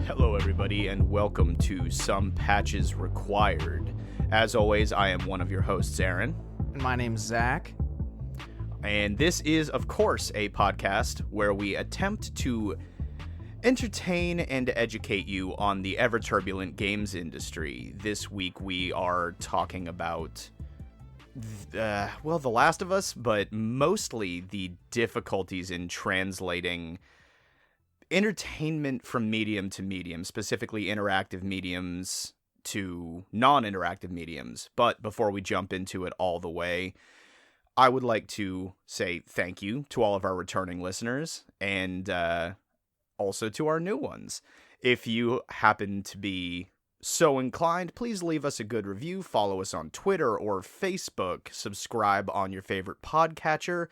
Hello everybody and welcome to Some Patches Required. As always, I am one of your hosts, Aaron. And my name's Zach. And this is, of course, a podcast where we attempt to entertain and educate you on the ever-turbulent games industry. This week we are talking about, The Last of Us, but mostly the difficulties in translating entertainment from medium to medium, specifically interactive mediums to non-interactive mediums. But before we jump into it all the way, I would like to say thank you to all of our returning listeners and also to our new ones. If you happen to be so inclined, please leave us a good review, follow us on Twitter or Facebook, subscribe on your favorite podcatcher,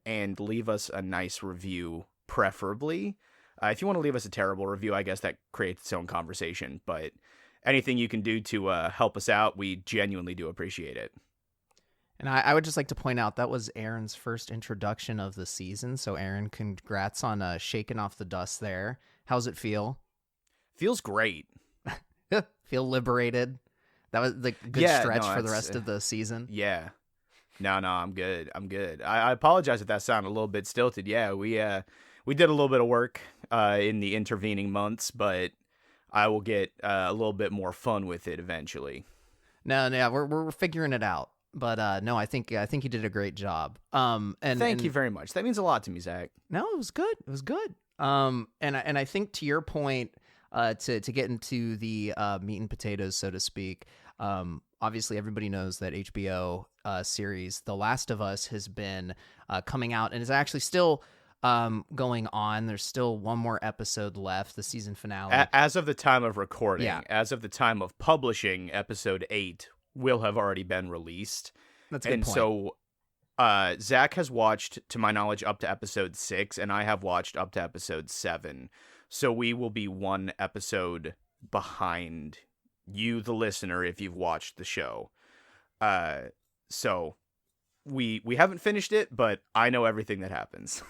and leave us a nice review, preferably. If you want to leave us a terrible review, I guess that creates its own conversation, but anything you can do to help us out, we genuinely do appreciate it. And I would just like to point out that was Aaron's first introduction of the season, so Aaron, congrats on shaking off the dust there. How's it feel? Feels great. Feel liberated? That was the good stretch for the rest of the season? Yeah. No, I'm good. I apologize if that sounded a little bit stilted. Yeah, we did a little bit of work in the intervening months, but I will get a little bit more fun with it eventually. No, we're figuring it out. But no, I think you did a great job. And thank you very much. That means a lot to me, Zach. No, it was good. And I think to your point, to get into the meat and potatoes, so to speak. Obviously, everybody knows that HBO series The Last of Us has been coming out and is actually still going on. There's still one more episode left, the season finale. As of the time of recording, as of the time of publishing, episode 8 will have already been released. That's a good point. So Zach has watched, to my knowledge, up to episode 6, and I have watched up to episode 7. So we will be one episode behind you, the listener, if you've watched the show. So we haven't finished it, but I know everything that happens.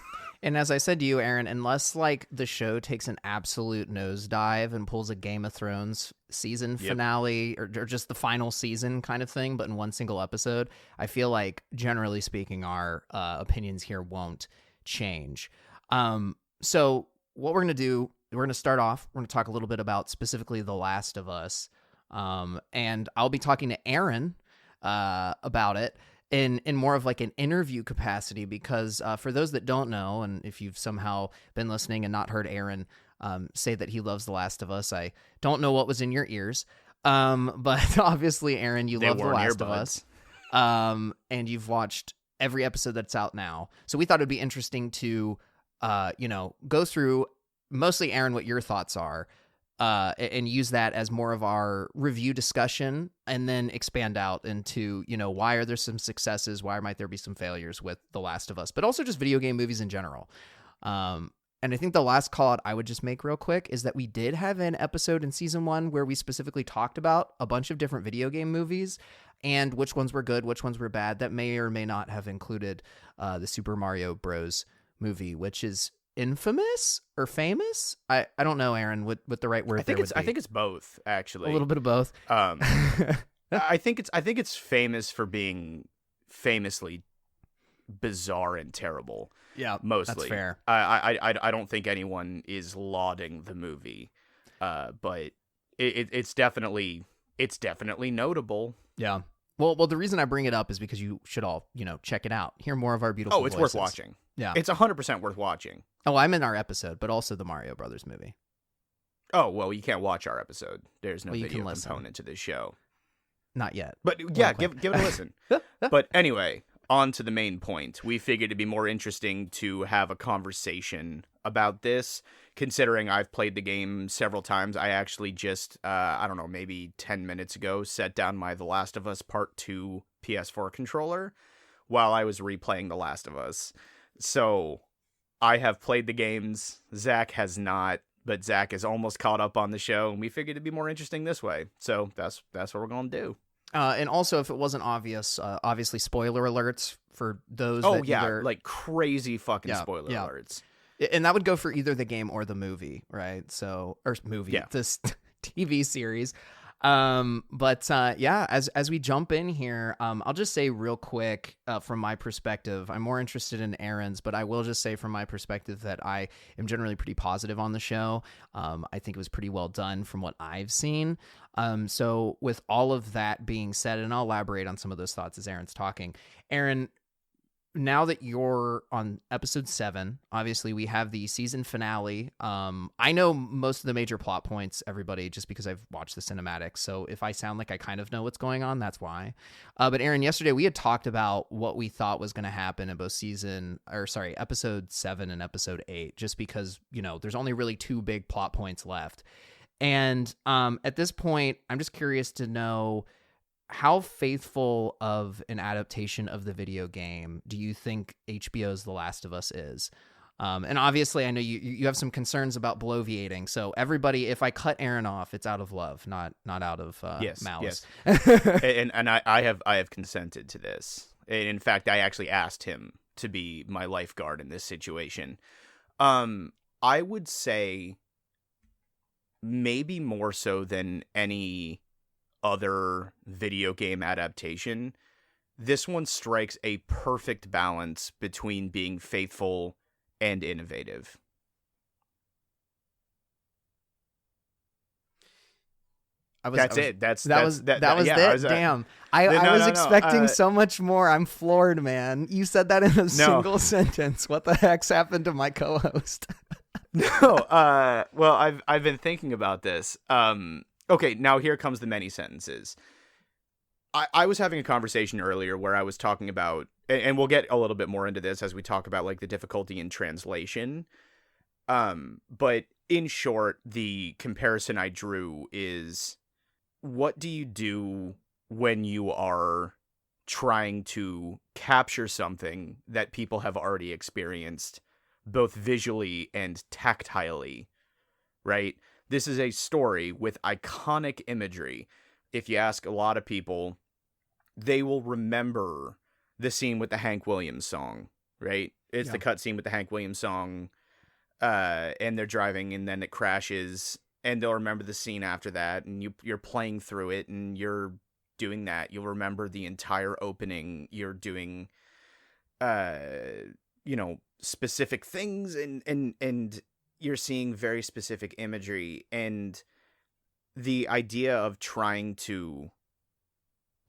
And as I said to you, Aaron, unless like the show takes an absolute nosedive and pulls a Game of Thrones season finale or just the final season kind of thing, but in one single episode, I feel like generally speaking, our opinions here won't change. So what we're going to do, we're going to start off, we're going to talk a little bit about specifically The Last of Us. And I'll be talking to Aaron about it in more of like an interview capacity, because for those that don't know, and if you've somehow been listening and not heard Aaron say that he loves The Last of Us, I don't know what was in your ears. But obviously, Aaron, you love The Last of Us. And you've watched every episode that's out now. So we thought it'd be interesting to, go through mostly, Aaron, what your thoughts are. And use that as more of our review discussion, and then expand out into, why are there some successes? Why might there be some failures with The Last of Us, but also just video game movies in general. And I think the last call out I would just make real quick is that we did have an episode in season 1 where we specifically talked about a bunch of different video game movies and which ones were good, which ones were bad. That may or may not have included the Super Mario Bros. Movie, which is infamous or famous. I don't know, Aaron, what the right word there would be. I think it's both, actually. A little bit of both. I think it's famous for being famously bizarre and terrible. Yeah, mostly. That's fair. I don't think anyone is lauding the movie, but it's definitely notable. Yeah. Well, the reason I bring it up is because you should all, check it out. Hear more of our beautiful voices. Worth watching. Yeah. It's 100% worth watching. Oh, I'm in our episode, but also the Mario Brothers movie. Oh, well, you can't watch our episode. There's no video component to this show. Not yet. But yeah, give it a listen. But anyway, on to the main point. We figured it'd be more interesting to have a conversation about this, considering I've played the game several times. I actually just, I don't know, maybe 10 minutes ago, set down my The Last of Us Part 2 PS4 controller while I was replaying The Last of Us. So I have played the games. Zach has not, but Zach is almost caught up on the show, and we figured it'd be more interesting this way. So that's what we're going to do. And also, if it wasn't obvious, obviously spoiler alerts for those. Oh, that yeah, either... like crazy fucking spoiler alerts. And that would go for either the game or the movie, right? So, or movie, this TV series. As we jump in here, I'll just say real quick, from my perspective, I'm more interested in Aaron's, but I will just say from my perspective that I am generally pretty positive on the show. I think it was pretty well done from what I've seen. So with all of that being said, and I'll elaborate on some of those thoughts as Aaron's talking. Aaron, now that you're on episode 7, obviously we have the season finale. I know most of the major plot points, everybody, just because I've watched the cinematics. So if I sound like I kind of know what's going on, that's why. But Aaron, yesterday we had talked about what we thought was going to happen in both episode 7 and episode 8, just because, there's only really 2 big plot points left. And at this point, I'm just curious to know, how faithful of an adaptation of the video game do you think HBO's The Last of Us is? And obviously, I know you have some concerns about bloviating. So everybody, if I cut Aaron off, it's out of love, not out of malice. Yes. and I have consented to this. And in fact, I actually asked him to be my lifeguard in this situation. I would say maybe more so than any other video game adaptation, this one strikes a perfect balance between being faithful and innovative. That's it. That was it. Damn. I was expecting so much more. I'm floored, man. You said that in a single sentence. What the heck's happened to my co-host? No. Well, I've been thinking about this. Okay, now here comes the many sentences. I was having a conversation earlier where I was talking about, and we'll get a little bit more into this as we talk about like the difficulty in translation. But in short, the comparison I drew is, what do you do when you are trying to capture something that people have already experienced, both visually and tactilely, right? This is a story with iconic imagery. If you ask a lot of people, they will remember the scene with the Hank Williams song, right? It's the cutscene with the Hank Williams song, and they're driving, and then it crashes, and they'll remember the scene after that, and you're playing through it, and you're doing that. You'll remember the entire opening. You're doing, specific things, and you're seeing very specific imagery, and the idea of trying to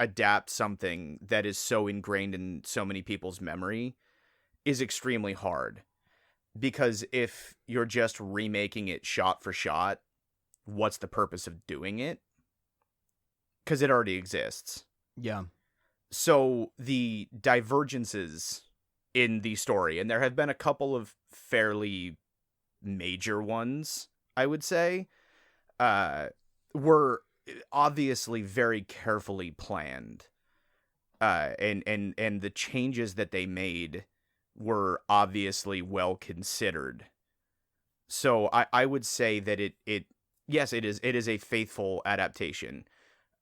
adapt something that is so ingrained in so many people's memory is extremely hard, because if you're just remaking it shot for shot, what's the purpose of doing it? Because it already exists. Yeah. So the divergences in the story, and there have been a couple of fairly major ones, I would say, were obviously very carefully planned, and the changes that they made were obviously well considered. So I would say that it is a faithful adaptation.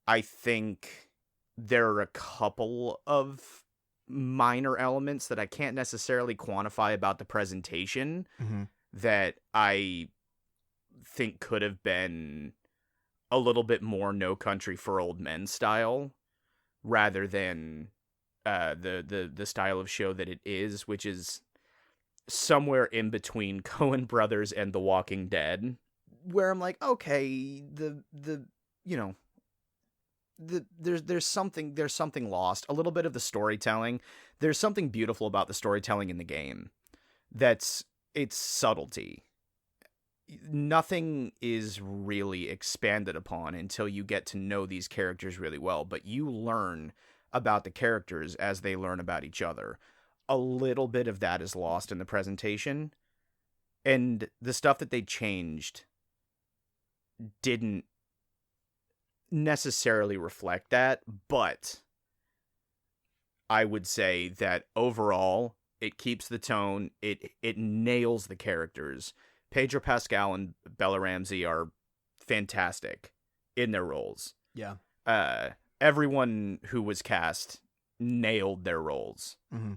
I think there are a couple of minor elements that I can't necessarily quantify about the presentation, that I think could have been a little bit more No Country for Old Men style, rather than the style of show that it is, which is somewhere in between Coen Brothers and The Walking Dead, where I'm like, okay, there's something lost. A little bit of the storytelling. There's something beautiful about the storytelling in the game. It's subtlety. Nothing is really expanded upon until you get to know these characters really well, but you learn about the characters as they learn about each other. A little bit of that is lost in the presentation, And the stuff that they changed didn't necessarily reflect that, but I would say that overall it keeps the tone, it nails the characters. Pedro Pascal and Bella Ramsey are fantastic in their roles. Yeah. Everyone who was cast nailed their roles. Mm-hmm.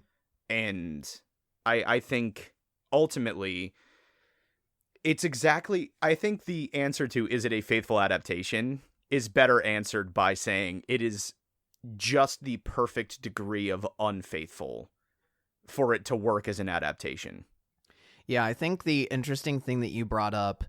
And I think ultimately it's exactly, I think the answer to is it a faithful adaptation is better answered by saying it is just the perfect degree of unfaithful for it to work as an adaptation. Yeah, I think the interesting thing that you brought up,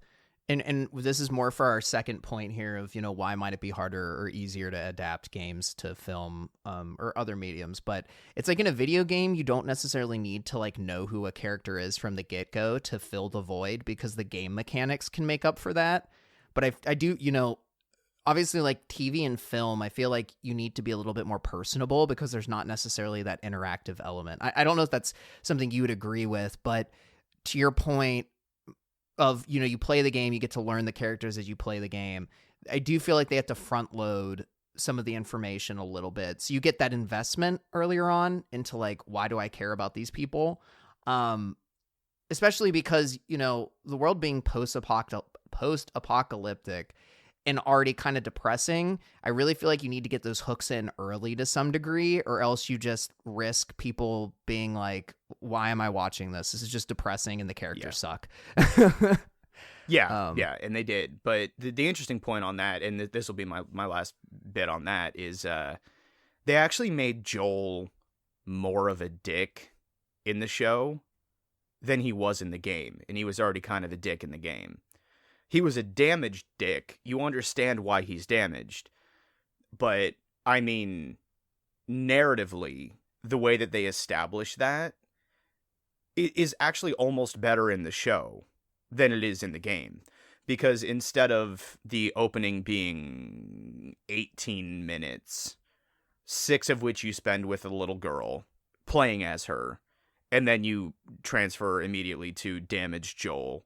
and this is more for our second point here of, you know, why might it be harder or easier to adapt games to film or other mediums, but it's like in a video game, you don't necessarily need to like know who a character is from the get-go to fill the void because the game mechanics can make up for that. But I do, you know, obviously like TV and film, I feel like you need to be a little bit more personable because there's not necessarily that interactive element. I don't know if that's something you would agree with, but to your point of, you know, you play the game, you get to learn the characters as you play the game. I do feel like they have to front load some of the information a little bit. So you get that investment earlier on into like, why do I care about these people? Especially because, you know, the world being post-apocalyptic and already kind of depressing, I really feel like you need to get those hooks in early to some degree, or else you just risk people being like, why am I watching this? This is just depressing and the characters suck. Yeah, and they did. But the interesting point on that, and this will be my last bit on that, is they actually made Joel more of a dick in the show than he was in the game, and he was already kind of a dick in the game. He was a damaged dick. You understand why he's damaged. But, I mean, narratively, the way that they establish that is actually almost better in the show than it is in the game. Because instead of the opening being 18 minutes, 6 of which you spend with a little girl, playing as her, and then you transfer immediately to damaged Joel,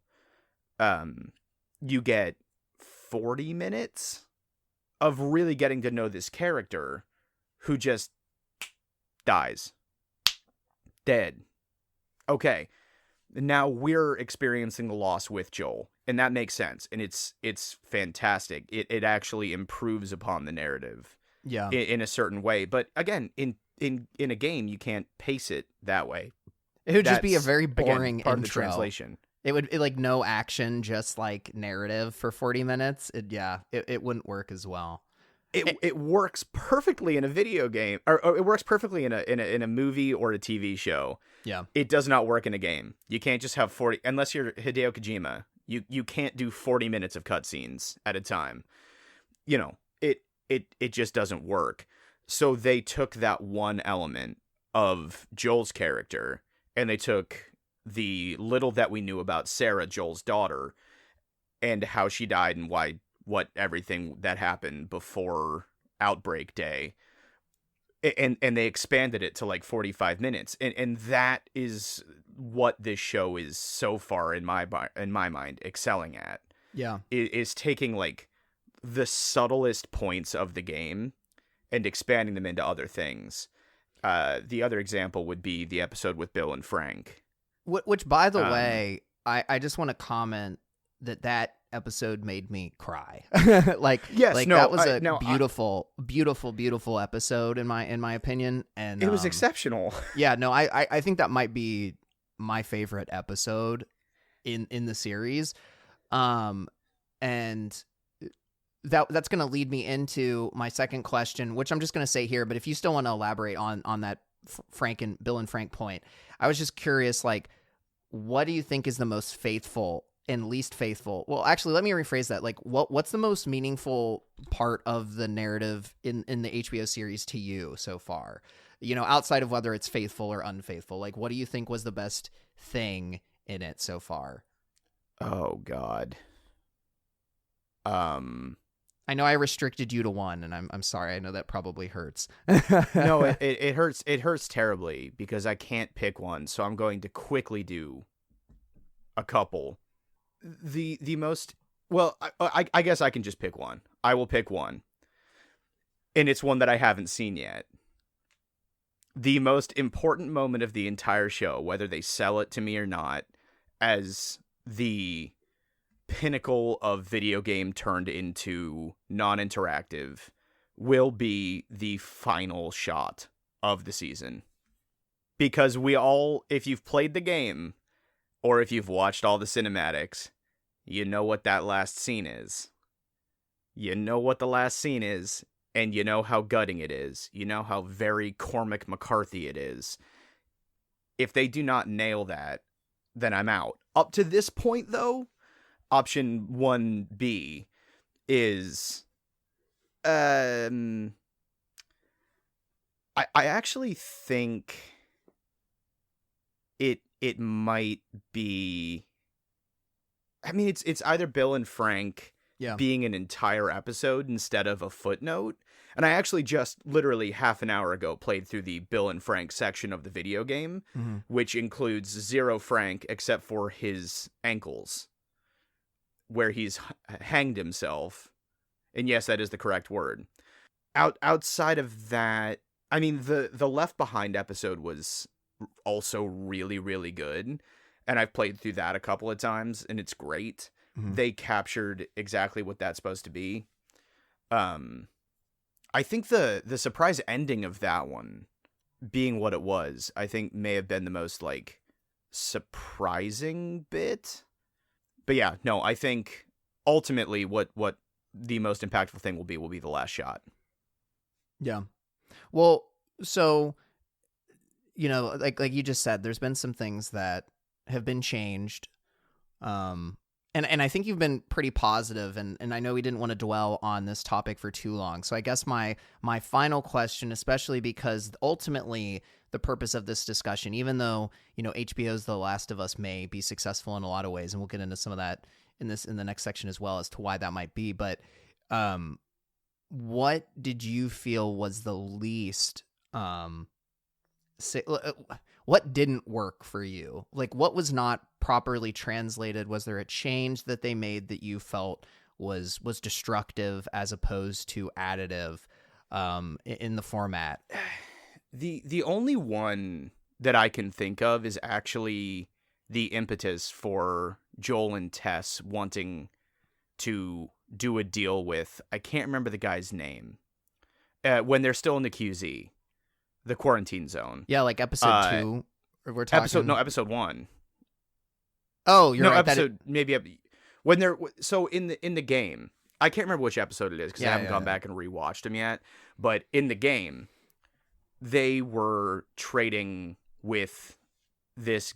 you get 40 minutes of really getting to know this character who just dies. Dead. Okay. Now we're experiencing the loss with Joel, and that makes sense, and it's fantastic. It actually improves upon the narrative. Yeah. In a certain way. But again, in a game, you can't pace it that way. It would just be a very boring part intro. of the translation. It would like no action, just like narrative for 40 minutes. It wouldn't work as well. It works perfectly in a video game, or it works perfectly in a movie or a TV show. Yeah. It does not work in a game. You can't just have 40 unless you're Hideo Kojima. You can't do 40 minutes of cutscenes at a time. You know, it just doesn't work. So they took that one element of Joel's character and they took the little that we knew about Sarah, Joel's daughter, and how she died and what everything that happened before Outbreak Day. And they expanded it to like 45 minutes. And that is what this show is so far in my mind excelling at. Yeah. Is taking like the subtlest points of the game and expanding them into other things. The other example would be the episode with Bill and Frank. Which, by the way, I just want to comment that episode made me cry. That was a beautiful episode in my opinion, and it was exceptional. Yeah, no, I think that might be my favorite episode in the series, and that's going to lead me into my second question, which I'm just going to say here. But if you still want to elaborate on that Bill and Frank point, I was just curious, like, what do you think is the most faithful and least faithful? Well, actually, let me rephrase that. Like, what's the most meaningful part of the narrative in the HBO series to you so far? You know, outside of whether it's faithful or unfaithful, like, what do you think was the best thing in it so far? Oh God. I know I restricted you to one, and I'm sorry. I know that probably hurts. No, it hurts. It hurts terribly because I can't pick one. So I'm going to quickly do a couple. The most, well, I guess I can just pick one. I will pick one. And it's one that I haven't seen yet. The most important moment of the entire show, whether they sell it to me or not, as the pinnacle of video game turned into non-interactive, will be the final shot of the season. Because we all, if you've played the game, or if you've watched all the cinematics, you know what that last scene is. You know what the last scene is, and you know how gutting it is. You know how very Cormac McCarthy it is. If they do not nail that, then I'm out. Up to this point, though, option 1B is... I actually think it might be... I mean, it's either Bill and Frank being an entire episode instead of a footnote. And I actually just literally half an hour ago played through the Bill and Frank section of the video game, which includes zero Frank except for his ankles, where he's hanged himself. And yes, that is the correct word. Outside of that, I mean, the Left Behind episode was also really, really good. And I've played through that a couple of times, and it's great. They captured exactly what that's supposed to be. I think the surprise ending of that one, being what it was, I think may have been the most, like, surprising bit. But yeah, no, I think ultimately what the most impactful thing will be the last shot. Yeah. Well, so, you know, like you just said, there's been some things that have been changed. And I think you've been pretty positive, and I know we didn't want to dwell on this topic for too long. So I guess my final question, especially because ultimately the purpose of this discussion, even though, you know, HBO's The Last of Us may be successful in a lot of ways, and we'll get into some of that in the next section as well as to why that might be, but what did you feel was the least what didn't work for you? Like, what was not properly translated? Was there a change that they made that you felt was destructive as opposed to additive in the format? The only one that I can think of is actually the impetus for Joel and Tess wanting to do a deal with, I can't remember the guy's name, when they're still in the QZ. The quarantine zone. Yeah, like episode 2. We're talking episode 1. Oh, you're right. Episode maybe when they're so in the game. I can't remember which episode it is because I haven't gone back and rewatched them yet. But in the game, they were trading with this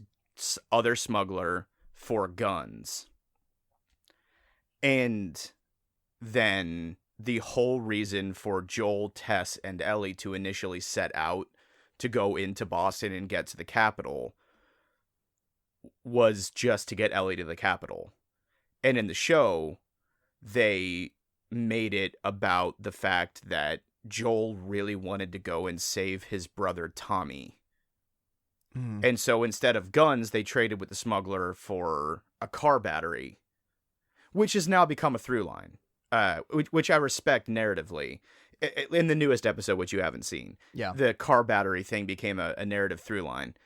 other smuggler for guns, and then the whole reason for Joel, Tess, and Ellie to initially set out to go into Boston and get to the capital was just to get Ellie to the capital. And in the show, they made it about the fact that Joel really wanted to go and save his brother Tommy. And so instead of guns, they traded with the smuggler for a car battery, which has now become a through line. Which I respect narratively. In the newest episode, which you haven't seen, the car battery thing became a narrative through line.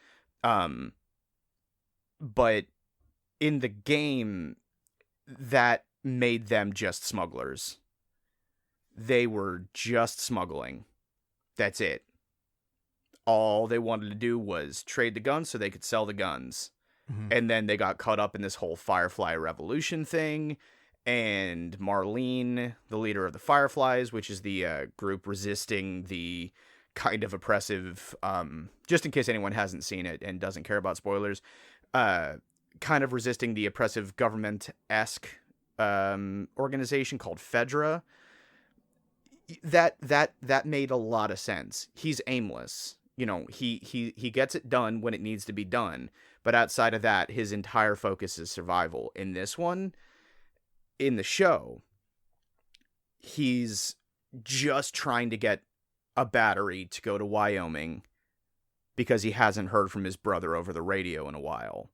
But in the game, that made them just smugglers. They were just smuggling. That's it. All they wanted to do was trade the guns so they could sell the guns. And then they got caught up in this whole Firefly Revolution thing. And Marlene, the leader of the Fireflies, which is the group resisting the kind of oppressive, just in case anyone hasn't seen it and doesn't care about spoilers, kind of resisting the oppressive government-esque organization called Fedra. That made a lot of sense. He's aimless. You know, he gets it done when it needs to be done. But outside of that, his entire focus is survival. In this one, in the show, he's just trying to get a battery to go to Wyoming because he hasn't heard from his brother over the radio in a while.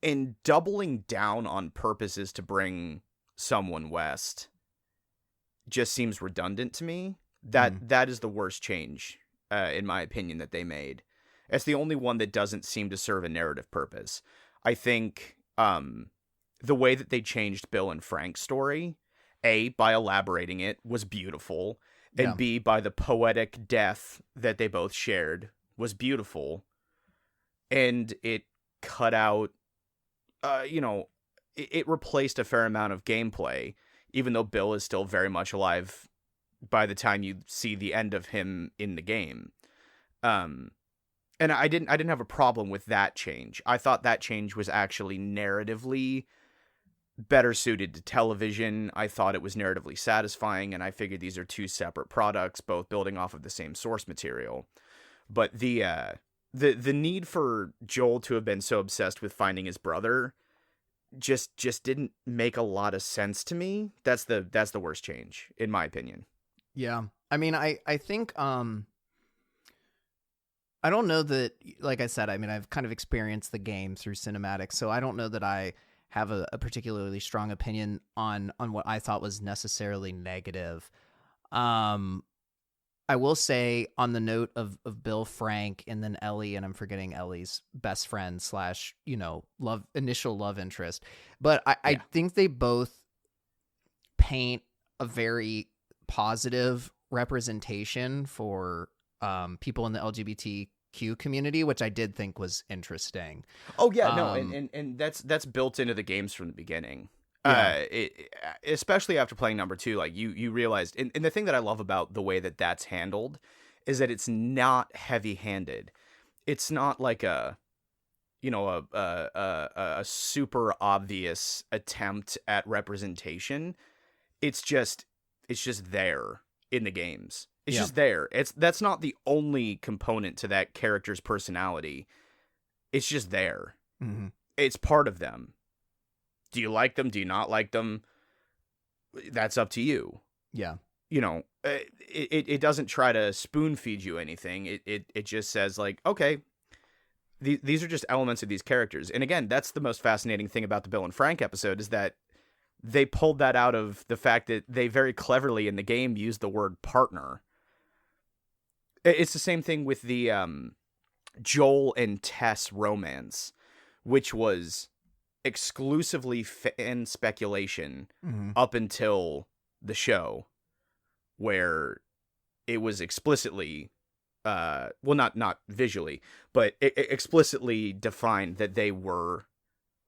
And doubling down on purposes to bring someone west just seems redundant to me. That is the worst change, in my opinion, that they made. It's the only one that doesn't seem to serve a narrative purpose. I think the way that they changed Bill and Frank's story, A, by elaborating it, was beautiful, and B, by the poetic death that they both shared, was beautiful. And it cut out, it replaced a fair amount of gameplay, even though Bill is still very much alive by the time you see the end of him in the game. And I didn't have a problem with that change. I thought that change was actually narratively better suited to television. I thought it was narratively satisfying, and I figured these are two separate products, both building off of the same source material. But the need for Joel to have been so obsessed with finding his brother just didn't make a lot of sense to me. That's the worst change, in my opinion. Yeah. I mean, I think I don't know that, like I said, I mean, I've kind of experienced the game through cinematics, so I don't know that I have a particularly strong opinion on what I thought was necessarily negative. I will say, on the note of Bill, Frank, and then Ellie, and I'm forgetting Ellie's best friend / initial love interest, but I think they both paint a very positive representation for people in the LGBTQ community, which I did think was interesting. Oh yeah, no, and that's built into the games from the beginning. Yeah. Especially after playing number 2, like you realized, and the thing that I love about the way that that's handled is that it's not heavy-handed. It's not like a super obvious attempt at representation. It's just there in the games. It's just there. That's not the only component to that character's personality. It's just there. Mm-hmm. It's part of them. Do you like them? Do you not like them? That's up to you. Yeah. It doesn't try to spoon feed you anything. It just says, like, okay, these are just elements of these characters. And again, that's the most fascinating thing about the Bill and Frank episode, is that they pulled that out of the fact that they very cleverly in the game used the word partner. It's the same thing with the Joel and Tess romance, which was exclusively fan speculation up until the show, where it was explicitly, not visually, but explicitly defined that they were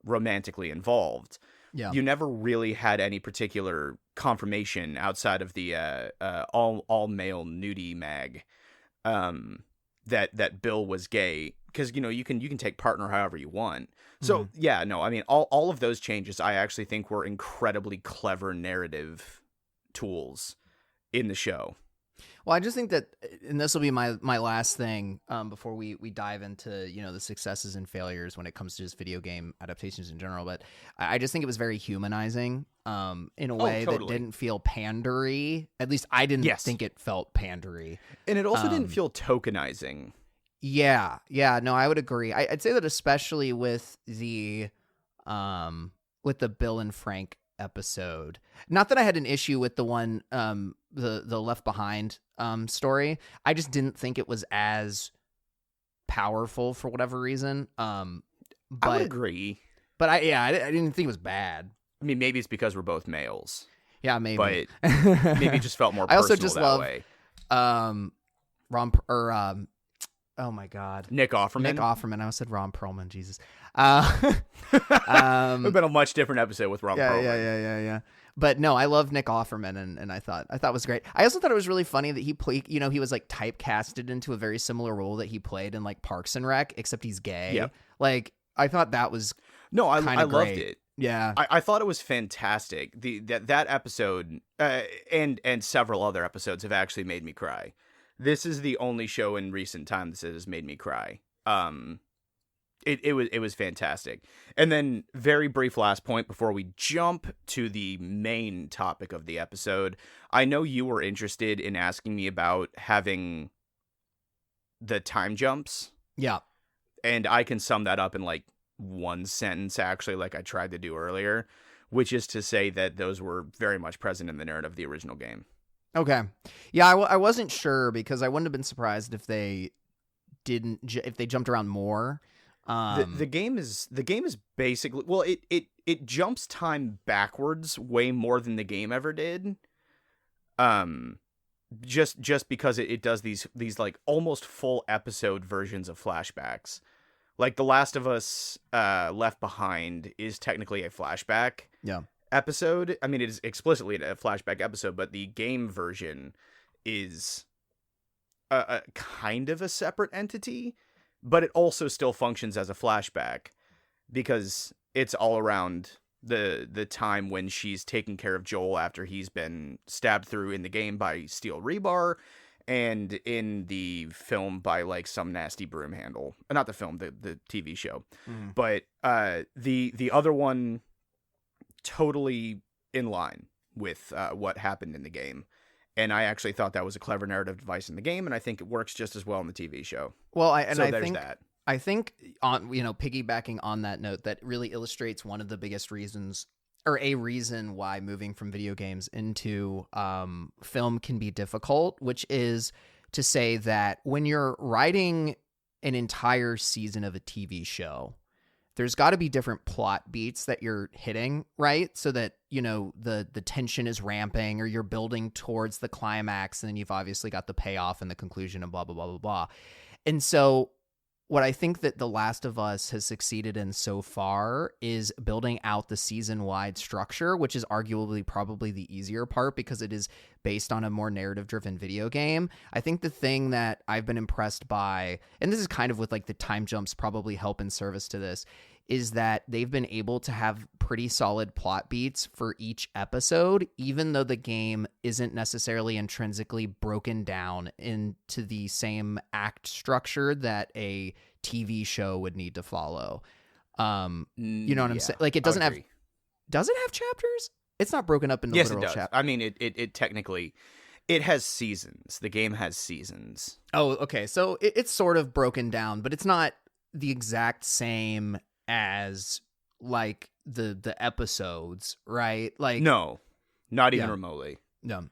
romantically involved. Yeah. You never really had any particular confirmation outside of the all male nudie mag that Bill was gay, because you can take partner however you want. So yeah, no, I mean, all of those changes I actually think were incredibly clever narrative tools in the show. Well, I just think that, and this will be my last thing before we dive into the successes and failures when it comes to just video game adaptations in general, but I just think it was very humanizing in a way that didn't feel pandery. At least I didn't think it felt pandery. And it also didn't feel tokenizing. Yeah, no, I would agree. I'd say that especially with the Bill and Frank episode. Not that I had an issue with the one the Left Behind story. I just didn't think it was as powerful for whatever reason. But I would agree. But I didn't think it was bad. I mean, maybe it's because we're both males. Yeah, maybe. But maybe it just felt more personal. I also just love way. Oh my God, Nick Offerman. I said Ron Perlman. Jesus. It would have been a much different episode with Ron Perlman. Yeah. But no, I love Nick Offerman, and I thought it was great. I also thought it was really funny that he played. He was like typecasted into a very similar role that he played in like Parks and Rec, except he's gay. Yep. Like, I thought that was I loved it. Yeah, I thought it was fantastic. That episode and several other episodes have actually made me cry. This is the only show in recent times that has made me cry. It was fantastic. And then, very brief last point before we jump to the main topic of the episode. I know you were interested in asking me about having the time jumps. Yeah. And I can sum that up in like one sentence, actually, like I tried to do earlier, which is to say that those were very much present in the narrative of the original game. Okay. Yeah, I wasn't sure because I wouldn't have been surprised if they if they jumped around more. The game is basically, well, it jumps time backwards way more than the game ever did. Just because it does these like almost full episode versions of flashbacks. Like The Last of Us Left Behind is technically a flashback episode. I mean, it is explicitly a flashback episode, but the game version is a kind of a separate entity, but it also still functions as a flashback because it's all around the time when she's taking care of Joel after he's been stabbed through in the game by steel rebar, and in the film by like some nasty broom handle. Not the film, the TV show. But the other one totally in line with what happened in the game. And I actually thought that was a clever narrative device in the game, and I think it works just as well in the TV show. Well, I think on piggybacking on that note, that really illustrates one of the biggest reasons, or a reason why moving from video games into film can be difficult, which is to say that when you're writing an entire season of a TV show, there's got to be different plot beats that you're hitting, right? So that, the tension is ramping, or you're building towards the climax, and then you've obviously got the payoff and the conclusion and blah, blah, blah, blah, blah. And so what I think that The Last of Us has succeeded in so far is building out the season-wide structure, which is arguably probably the easier part because it is based on a more narrative-driven video game. I think the thing that I've been impressed by, and this is kind of with like the time jumps probably help in service to this, is that they've been able to have pretty solid plot beats for each episode, even though the game isn't necessarily intrinsically broken down into the same act structure that a TV show would need to follow. You know what I'm saying? Like, it doesn't have... Does it have chapters? It's not broken up into literal chapters. I mean, it technically... It has seasons. The game has seasons. Oh, okay. So it's sort of broken down, but it's not the exact same as like the episodes, right? Like, no, not even remotely. No.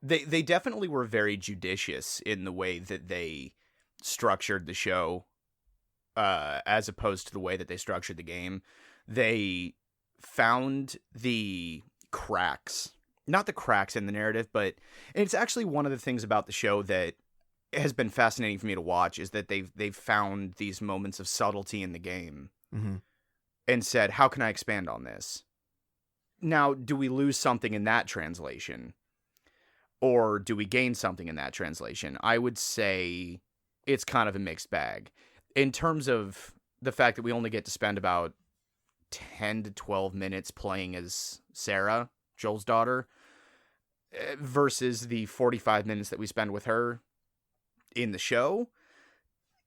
They definitely were very judicious in the way that they structured the show, as opposed to the way that they structured the game. They found the cracks, not the cracks in the narrative, but it's actually one of the things about the show that has been fascinating for me to watch is that they've found these moments of subtlety in the game. Mm-hmm. And said, how can I expand on this? Now, do we lose something in that translation? Or do we gain something in that translation? I would say it's kind of a mixed bag. In terms of the fact that we only get to spend about 10 to 12 minutes playing as Sarah, Joel's daughter, versus the 45 minutes that we spend with her in the show,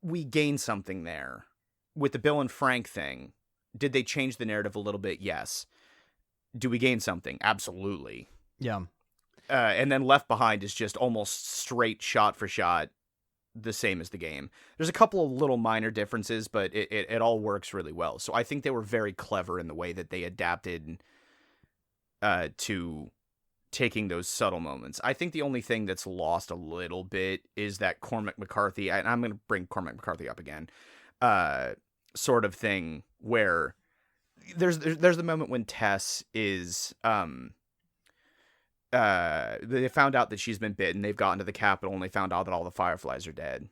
we gain something there. With the Bill and Frank thing, did they change the narrative a little bit? Yes. Do we gain something? Absolutely. Yeah. And then Left Behind is just almost straight shot for shot the same as the game. There's a couple of little minor differences, but it all works really well. So I think they were very clever in the way that they adapted to taking those subtle moments. I think the only thing that's lost a little bit is that Cormac McCarthy, and I'm going to bring Cormac McCarthy up again, sort of thing where there's the moment when Tess is they found out that she's been bitten. They've gotten to the Capitol and they found out that all the Fireflies are dead.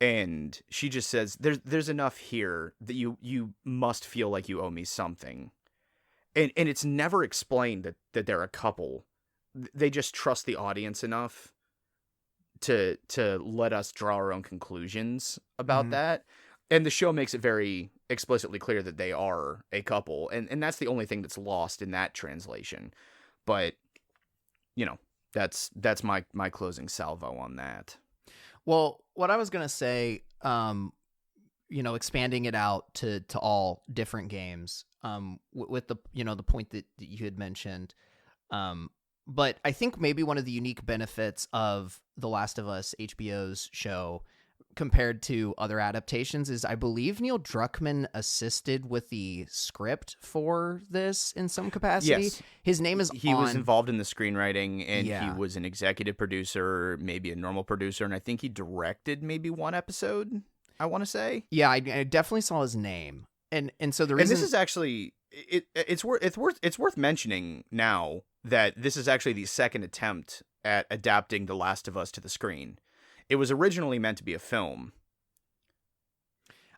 And she just says, there's enough here that you must feel like you owe me something. And it's never explained that they're a couple. They just trust the audience enough to let us draw our own conclusions about that. And the show makes it very explicitly clear that they are a couple. And that's the only thing that's lost in that translation. But, that's my closing salvo on that. Well, what I was going to say, expanding it out to all different games, with the, the point that you had mentioned. But I think maybe one of the unique benefits of The Last of Us, HBO's show, compared to other adaptations is I believe Neil Druckmann assisted with the script for this in some capacity. Yes. His name is He was involved in the screenwriting, and he Yeah. was an executive producer, maybe a normal producer, and I think he directed maybe one episode, I want to say. Yeah, I definitely saw his name. And so the reason And this is actually it's worth mentioning now that this is actually the second attempt at adapting The Last of Us to the screen. It was originally meant to be a film.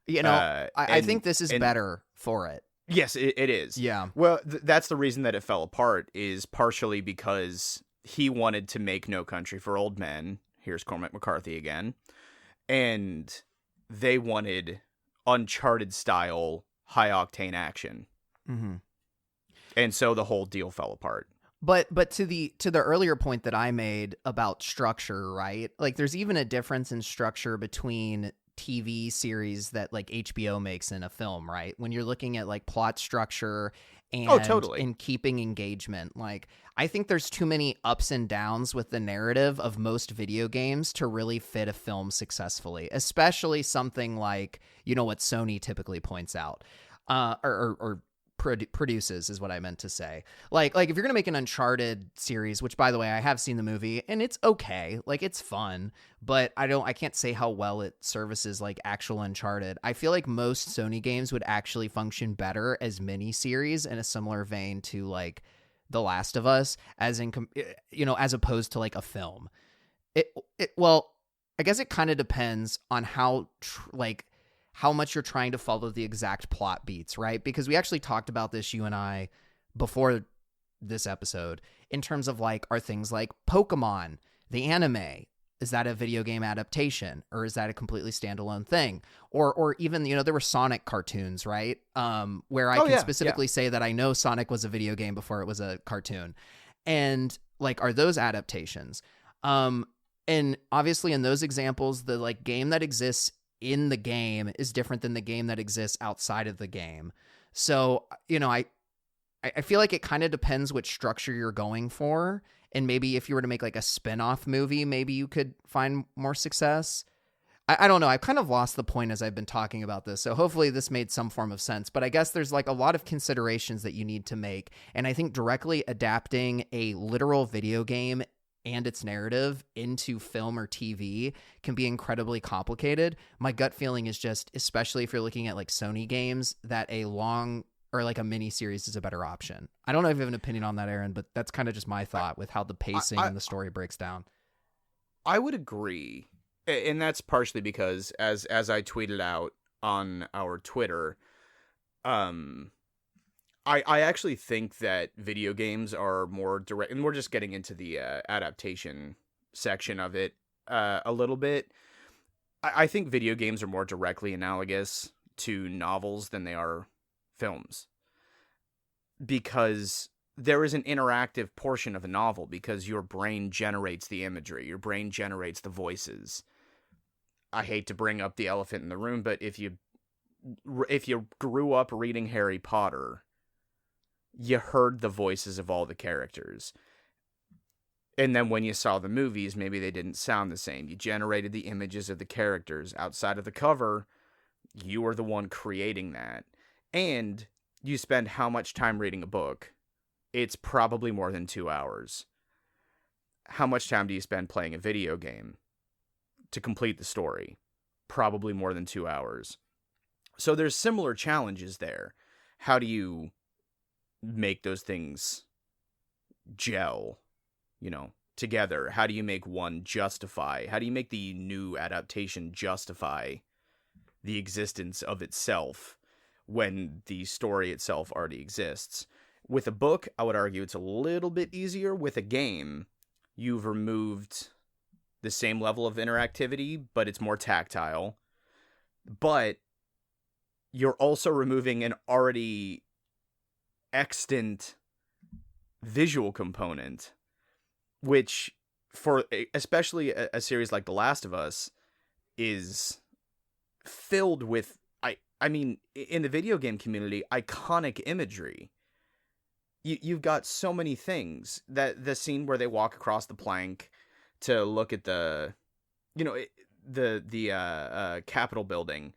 I think this is better for it. Yes, it is. Yeah. Well, that's the reason that it fell apart, is partially because he wanted to make No Country for Old Men. Here's Cormac McCarthy again. And they wanted Uncharted style high octane action. Mm-hmm. And so the whole deal fell apart. But to the earlier point that I made about structure, right? Like there's even a difference in structure between TV series that like HBO makes in a film, right? When you're looking at like plot structure and totally. and keeping engagement. Like I think there's too many ups and downs with the narrative of most video games to really fit a film successfully, especially something like, what Sony typically points out. Or produces is what I meant to say. Like if you're gonna make an Uncharted series, which by the way I have seen the movie and it's okay, like it's fun, but I can't say how well it services like actual Uncharted. I feel like most Sony games would actually function better as mini series in a similar vein to like The Last of Us, as as opposed to like a film. Well, I guess it kind of depends on how much you're trying to follow the exact plot beats, right? Because we actually talked about this, you and I, before this episode, in terms of like, are things like Pokemon, the anime, is that a video game adaptation, or is that a completely standalone thing? Or even, there were Sonic cartoons, right? Where I can specifically say that I know Sonic was a video game before it was a cartoon. And like, are those adaptations? And obviously in those examples, the like game that exists in the game is different than the game that exists outside of the game. So, I feel like it kind of depends which structure you're going for. And maybe if you were to make like a spin-off movie, maybe you could find more success. I don't know. I've kind of lost the point as I've been talking about this. So hopefully this made some form of sense. But I guess there's like a lot of considerations that you need to make. And I think directly adapting a literal video game and its narrative into film or TV can be incredibly complicated. My gut feeling is just, especially if you're looking at like Sony games, that a long or like a mini series is a better option. I don't know if you have an opinion on that, Aaron, but that's kind of just my thought with how the pacing and the story breaks down. I would agree. And that's partially because as I tweeted out on our Twitter, I actually think that video games are more direct, and we're just getting into the adaptation section of it a little bit. I think video games are more directly analogous to novels than they are films, because there is an interactive portion of a novel, because your brain generates the imagery, your brain generates the voices. I hate to bring up the elephant in the room, but if you grew up reading Harry Potter, you heard the voices of all the characters. And then when you saw the movies, maybe they didn't sound the same. You generated the images of the characters. Outside of the cover, you were the one creating that. And you spend how much time reading a book? It's probably more than 2 hours. How much time do you spend playing a video game to complete the story? Probably more than 2 hours. So there's similar challenges there. How do you make those things gel, together? How do you make one justify? How do you make the new adaptation justify the existence of itself when the story itself already exists? With a book, I would argue it's a little bit easier. With a game, you've removed the same level of interactivity, but it's more tactile. But you're also removing an already extant visual component, which for especially a series like The Last of Us is filled with, I mean, in the video game community, iconic imagery. You've got so many things. That the scene where they walk across the plank to look at the, the Capitol building,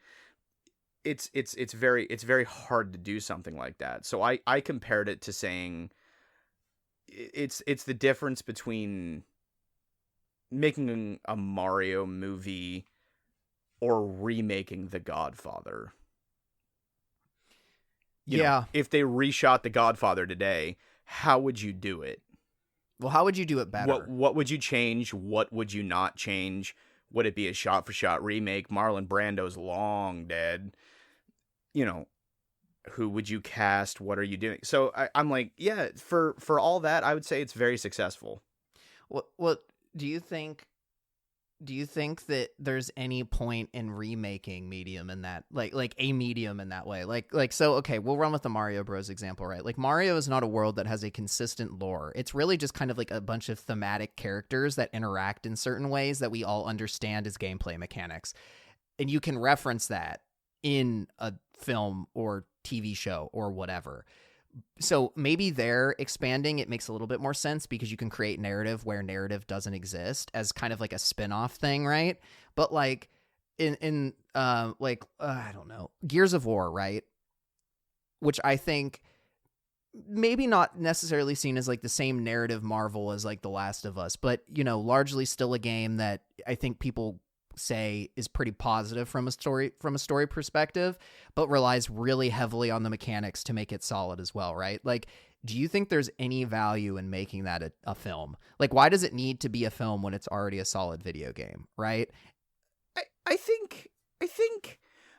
it's very hard to do something like that. So I compared it to saying it's the difference between making a Mario movie or remaking The Godfather. You know, if they reshot The Godfather today, how would you do it? Well, how would you do it better? What would you change? What would you not change? Would it be a shot-for-shot remake? Marlon Brando's long dead. You know, who would you cast? What are you doing? So I'm like, yeah, for all that, I would say it's very successful. What do you think? Do you think that there's any point in remaking medium in that, like a medium in that way? So, okay, we'll run with the Mario Bros example, right? Like, Mario is not a world that has a consistent lore. It's really just kind of like a bunch of thematic characters that interact in certain ways that we all understand as gameplay mechanics. And you can reference that in a film or TV show or whatever. So maybe they're expanding. It makes a little bit more sense because you can create narrative where narrative doesn't exist as kind of like a spin-off thing, right? But like in I don't know, Gears of War, right? Which I think maybe not necessarily seen as like the same narrative marvel as like The Last of Us, but you know, largely still a game that I think people say is pretty positive from a story perspective, but relies really heavily on the mechanics to make it solid as well, right? Like, do you think there's any value in making that a film? Like, why does it need to be a film when it's already a solid video game, right? I think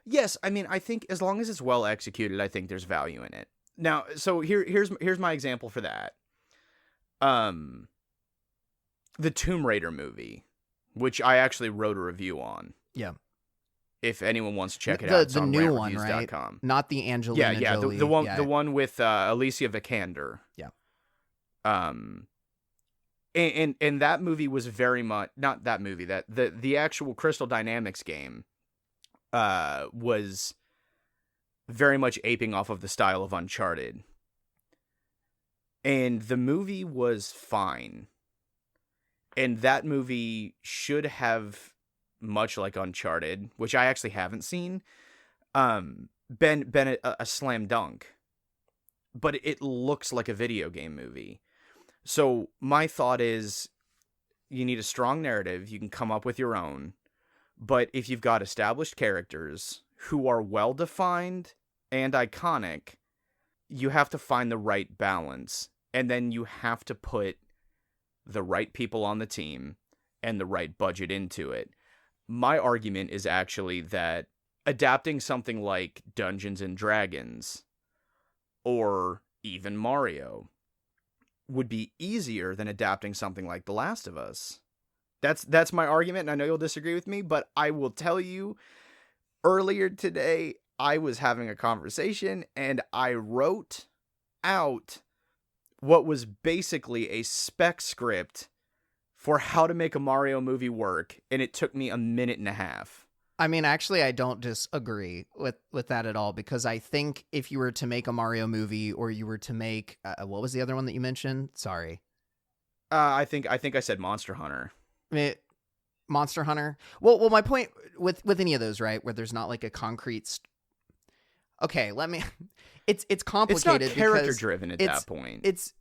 yes. I mean, I think as long as it's well executed, I think there's value in it. Now, so here's my example for that. The Tomb Raider movie, which I actually wrote a review on. Yeah. If anyone wants to check it out, it's on new one, right? rantreviews.com. Not the Angelina Jolie. the one with Alicia Vikander. Yeah. And that movie was very much not that movie. That the actual Crystal Dynamics game was very much aping off of the style of Uncharted. And the movie was fine. And that movie should have, much like Uncharted, which I actually haven't seen, been a slam dunk. But it looks like a video game movie. So my thought is, you need a strong narrative. You can come up with your own. But if you've got established characters who are well-defined and iconic, you have to find the right balance. And then you have to put the right people on the team and the right budget into it. My argument is actually that adapting something like Dungeons and Dragons or even Mario would be easier than adapting something like The Last of Us. That's my argument, and I know you'll disagree with me, but I will tell you, earlier today, I was having a conversation, and I wrote out what was basically a spec script for how to make a Mario movie work, and it took me a minute and a half. I mean, actually, I don't disagree with that at all, because I think if you were to make a Mario movie, or you were to make what was the other one that you mentioned? Sorry. I think I said Monster Hunter. Monster Hunter. Well, my point with any of those, right, where there's not like a concrete. Okay, let me. It's complicated. It's not character driven at that point. It's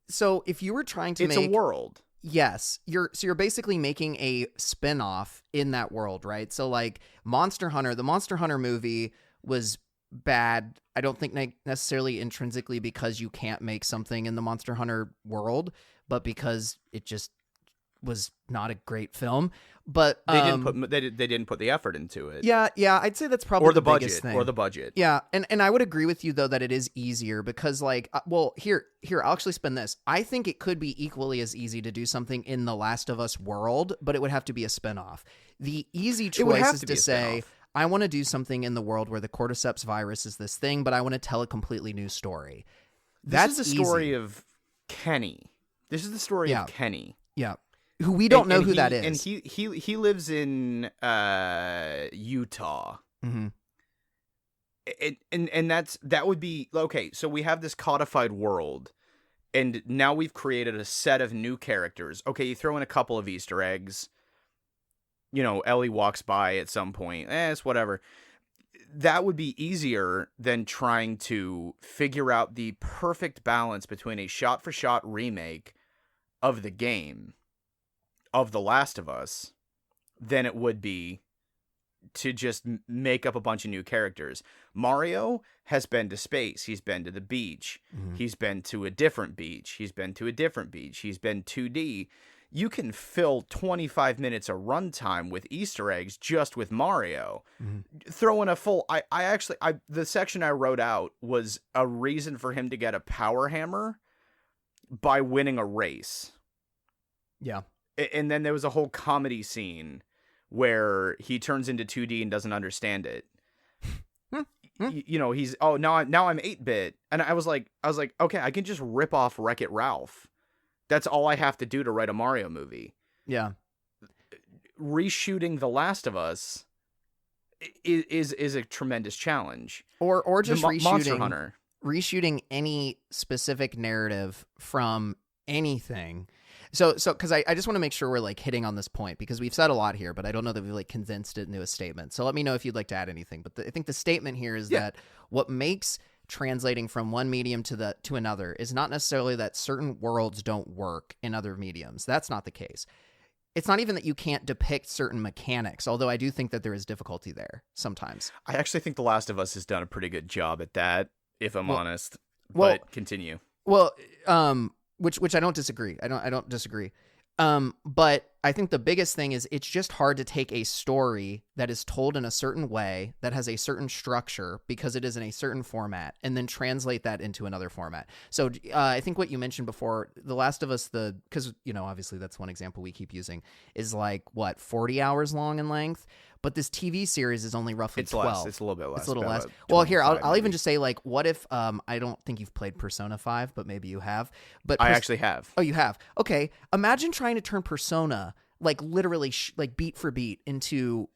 so if you were trying to make a world. Yes, you're basically making a spin-off in that world, right? So like Monster Hunter, the Monster Hunter movie was bad. I don't think necessarily intrinsically because you can't make something in the Monster Hunter world, but because it just was not a great film. But they didn't put the effort into it. Yeah, I'd say that's probably the biggest thing. Or the budget. Yeah, and I would agree with you though that it is easier because like here I'll actually spin this. I think it could be equally as easy to do something in the Last of Us world, but it would have to be a spinoff. The easy choice is to say I want to do something in the world where the cordyceps virus is this thing, but I want to tell a completely new story. That's the story of Kenny. This is the story of Kenny. Yeah. Who we don't know who that is. And he lives in Utah. Mm-hmm. And that would be okay. So we have this codified world, and now we've created a set of new characters. Okay, you throw in a couple of Easter eggs. Ellie walks by at some point. It's whatever. That would be easier than trying to figure out the perfect balance between a shot-for-shot remake of the game of The Last of Us than it would be to just make up a bunch of new characters. Mario has been to space. He's been to the beach. Mm-hmm. He's been to a different beach. He's been to a different beach. He's been 2D. You can fill 25 minutes of runtime with Easter eggs just with Mario. Mm-hmm. Throw in a full... the section I wrote out was a reason for him to get a power hammer by winning a race. Yeah. And then there was a whole comedy scene where he turns into 2D and doesn't understand it. He's now I'm 8-bit, and I was like, okay, I can just rip off Wreck-It Ralph. That's all I have to do to write a Mario movie. Yeah. Reshooting The Last of Us is a tremendous challenge. Or just Monster Hunter. Reshooting any specific narrative from anything. So because I just want to make sure we're like hitting on this point, because we've said a lot here, but I don't know that we've like condensed it into a statement. So let me know if you'd like to add anything. But I think the statement here is that what makes translating from one medium to another is not necessarily that certain worlds don't work in other mediums. That's not the case. It's not even that you can't depict certain mechanics, although I do think that there is difficulty there sometimes. I actually think The Last of Us has done a pretty good job at that, if I'm honest. But continue. Well, which I don't disagree. I don't disagree. But I think the biggest thing is it's just hard to take a story that is told in a certain way, that has a certain structure because it is in a certain format, and then translate that into another format. So I think what you mentioned before, The Last of Us, because obviously that's one example we keep using, is like 40 hours long in length. But this TV series is only roughly 12. Less. It's a little bit less. It's a little less. Well, here, I'll even just say, like, what if, I don't think you've played Persona 5, but maybe you have. But I actually have. Oh, you have? Okay. Imagine trying to turn Persona, like, literally, like, beat for beat into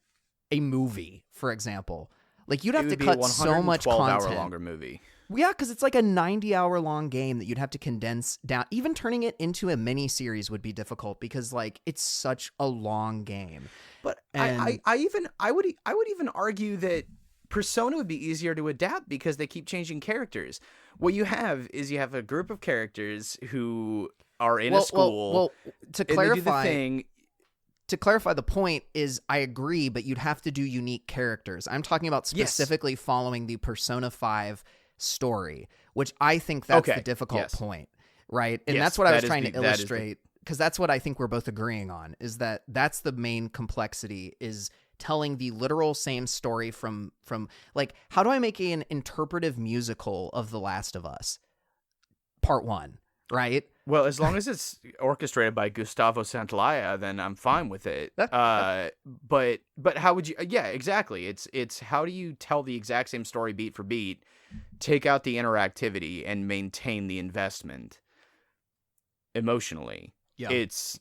a movie, for example. Like, you'd have to cut so much content. 12-hour longer movie. Yeah, because it's like a 90-hour long game that you'd have to condense down. Even turning it into a mini series would be difficult because, like, it's such a long game. But I would even argue that Persona would be easier to adapt because they keep changing characters. What you have is you have a group of characters who are in a school. Well, to clarify, they do the thing. To clarify, the point is, I agree, but you'd have to do unique characters. I'm talking about specifically following the Persona 5 story, which I think that's the difficult point, right? And that's what I was trying to illustrate, because that's what I think we're both agreeing on, is that that's the main complexity, is telling the literal same story from like, how do I make an interpretive musical of The Last of Us? Part 1, right? Well, as long as it's orchestrated by Gustavo Santaolalla, then I'm fine with it. But how would you? Yeah, exactly. It's how do you tell the exact same story beat for beat, take out the interactivity, and maintain the investment emotionally? Yeah. It's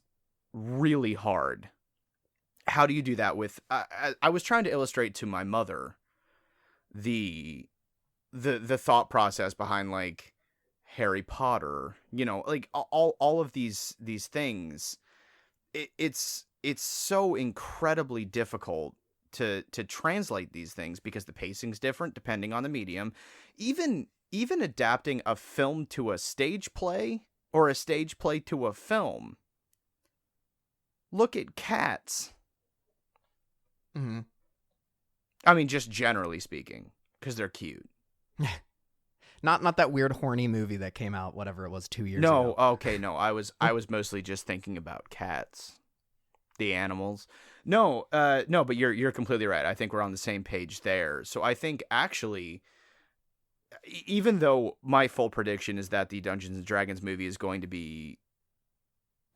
really hard. How do you do that with? I was trying to illustrate to my mother the thought process behind, like, Harry Potter, like all of these things. It's so incredibly difficult to translate these things because the pacing's different depending on the medium. Even adapting a film to a stage play or a stage play to a film. Look at Cats. Mm-hmm. I mean, just generally speaking, because they're cute. Not that weird horny movie that came out, whatever it was, 2 years ago. No, okay, no. I was mostly just thinking about cats, the animals. No, but you're completely right. I think we're on the same page there. So I think actually, even though my full prediction is that the Dungeons and Dragons movie is going to be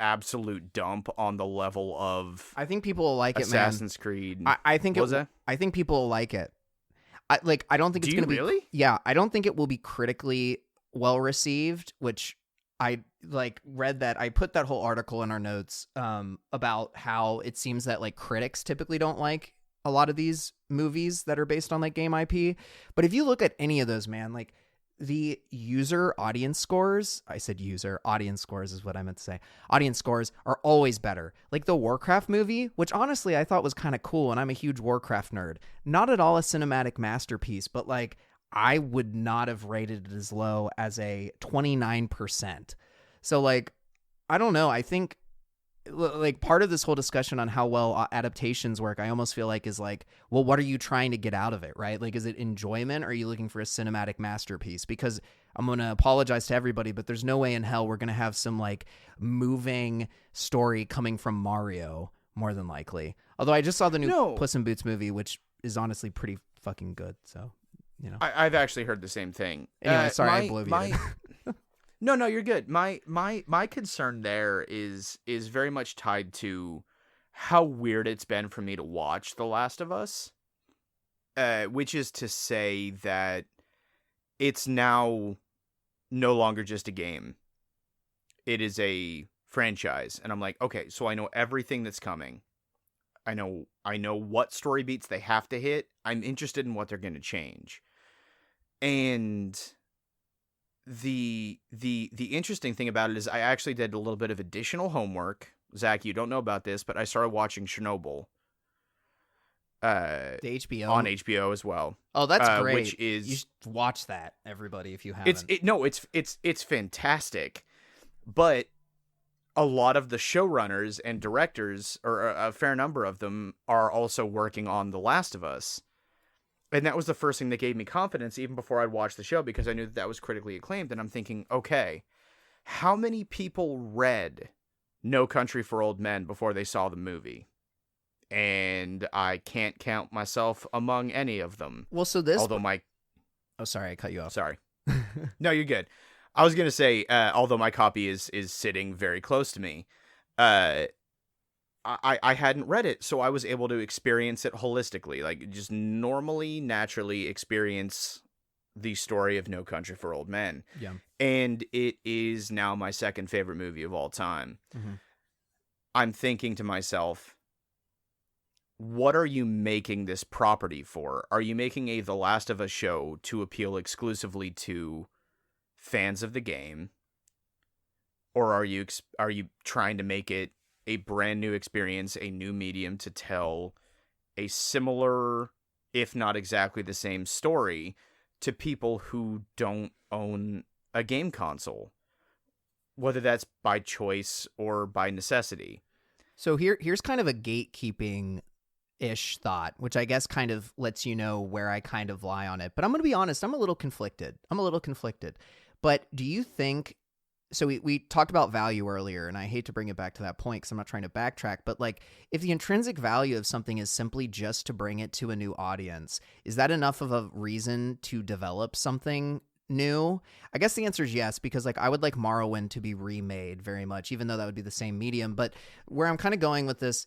absolute dump on the level of, I think people will like it, man. Assassin's Creed. I think people will like it. I don't think it's going to be. Really? Yeah, I don't think it will be critically well received, which I read that. I put that whole article in our notes about how it seems that, like, critics typically don't like a lot of these movies that are based on, like, game IP. But if you look at any of those, man, like, the user audience scores, I said user audience scores is what I meant to say. Audience scores are always better. Like the Warcraft movie, which honestly I thought was kind of cool, and I'm a huge Warcraft nerd. Not at all a cinematic masterpiece, but like I would not have rated it as low as a 29%. So like, I don't know. I think like part of this whole discussion on how well adaptations work, I almost feel like is like, well, what are you trying to get out of it, right? Like, is it enjoyment or are you looking for a cinematic masterpiece? Because I'm going to apologize to everybody, but there's no way in hell we're going to have some like moving story coming from Mario, more than likely. Although I just saw the new Puss in Boots movie, which is honestly pretty fucking good. So, you know, I've actually heard the same thing. Anyway, sorry, I bloviated. No, you're good. My concern there is very much tied to how weird it's been for me to watch The Last of Us, which is to say that it's now no longer just a game. It is a franchise, and I'm like, okay, so I know everything that's coming. I know what story beats they have to hit. I'm interested in what they're going to change, and the interesting thing about it is I actually did a little bit of additional homework. Zach, you don't know about this, but I started watching Chernobyl. The HBO on HBO as well. Oh, that's great. Which is, you should watch that, everybody, if you haven't. It's fantastic, but a lot of the showrunners and directors, or a fair number of them, are also working on The Last of Us. And that was the first thing that gave me confidence even before I'd watched the show, because I knew that was critically acclaimed. And I'm thinking, okay, how many people read No Country for Old Men before they saw the movie? And I can't count myself among any of them. Well, so this... Although Oh, sorry, I cut you off. Sorry. No, you're good. I was going to say, although my copy is sitting very close to me, I hadn't read it, so I was able to experience it holistically, like just normally, naturally experience the story of No Country for Old Men. Yeah. And it is now my second favorite movie of all time. Mm-hmm. I'm thinking to myself, what are you making this property for? Are you making a The Last of Us show to appeal exclusively to fans of the game? Or are you trying to make it a brand new experience, a new medium to tell a similar, if not exactly the same story to people who don't own a game console, whether that's by choice or by necessity? So here's kind of a gatekeeping-ish thought, which I guess kind of lets you know where I kind of lie on it. But I'm going to be honest, I'm a little conflicted. But do you think... So we talked about value earlier, and I hate to bring it back to that point because I'm not trying to backtrack, but like if the intrinsic value of something is simply just to bring it to a new audience, is that enough of a reason to develop something new? I guess the answer is yes, because like I would like Morrowind to be remade very much, even though that would be the same medium. But where I'm kind of going with this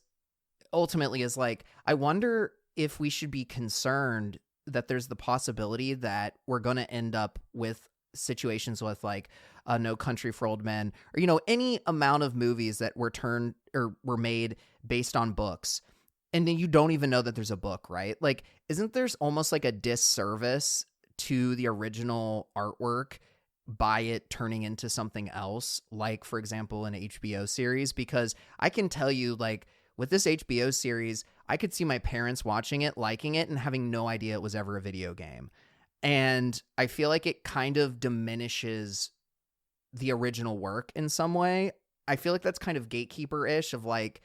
ultimately is like, I wonder if we should be concerned that there's the possibility that we're going to end up with situations with like No Country for Old Men, or, you know, any amount of movies that were were made based on books, and then you don't even know that there's a book, right? Like, isn't there's almost like a disservice to the original artwork by it turning into something else, like, for example, an HBO series? Because I can tell you, like, with this HBO series, I could see my parents watching it, liking it, and having no idea it was ever a video game. And I feel like it kind of diminishes the original work in some way. I feel like that's kind of gatekeeper-ish of like,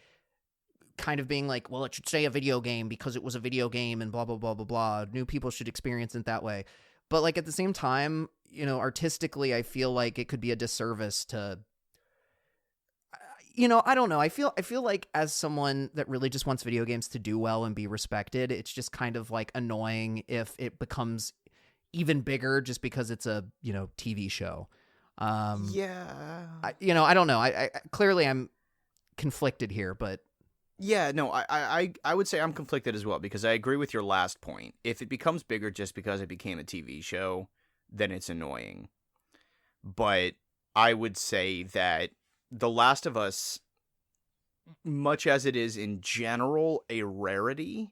kind of being like, well, it should say a video game because it was a video game and blah, blah, blah, blah, blah. New people should experience it that way. But like at the same time, you know, artistically, I feel like it could be a disservice to, you know, I don't know. I feel like as someone that really just wants video games to do well and be respected, it's just kind of like annoying if it becomes even bigger just because it's a, you know, TV show. Yeah. I don't know. I clearly I'm conflicted here, but yeah, no, I would say I'm conflicted as well, because I agree with your last point. If it becomes bigger just because it became a TV show, then it's annoying. But I would say that The Last of Us, much as it is in general a rarity,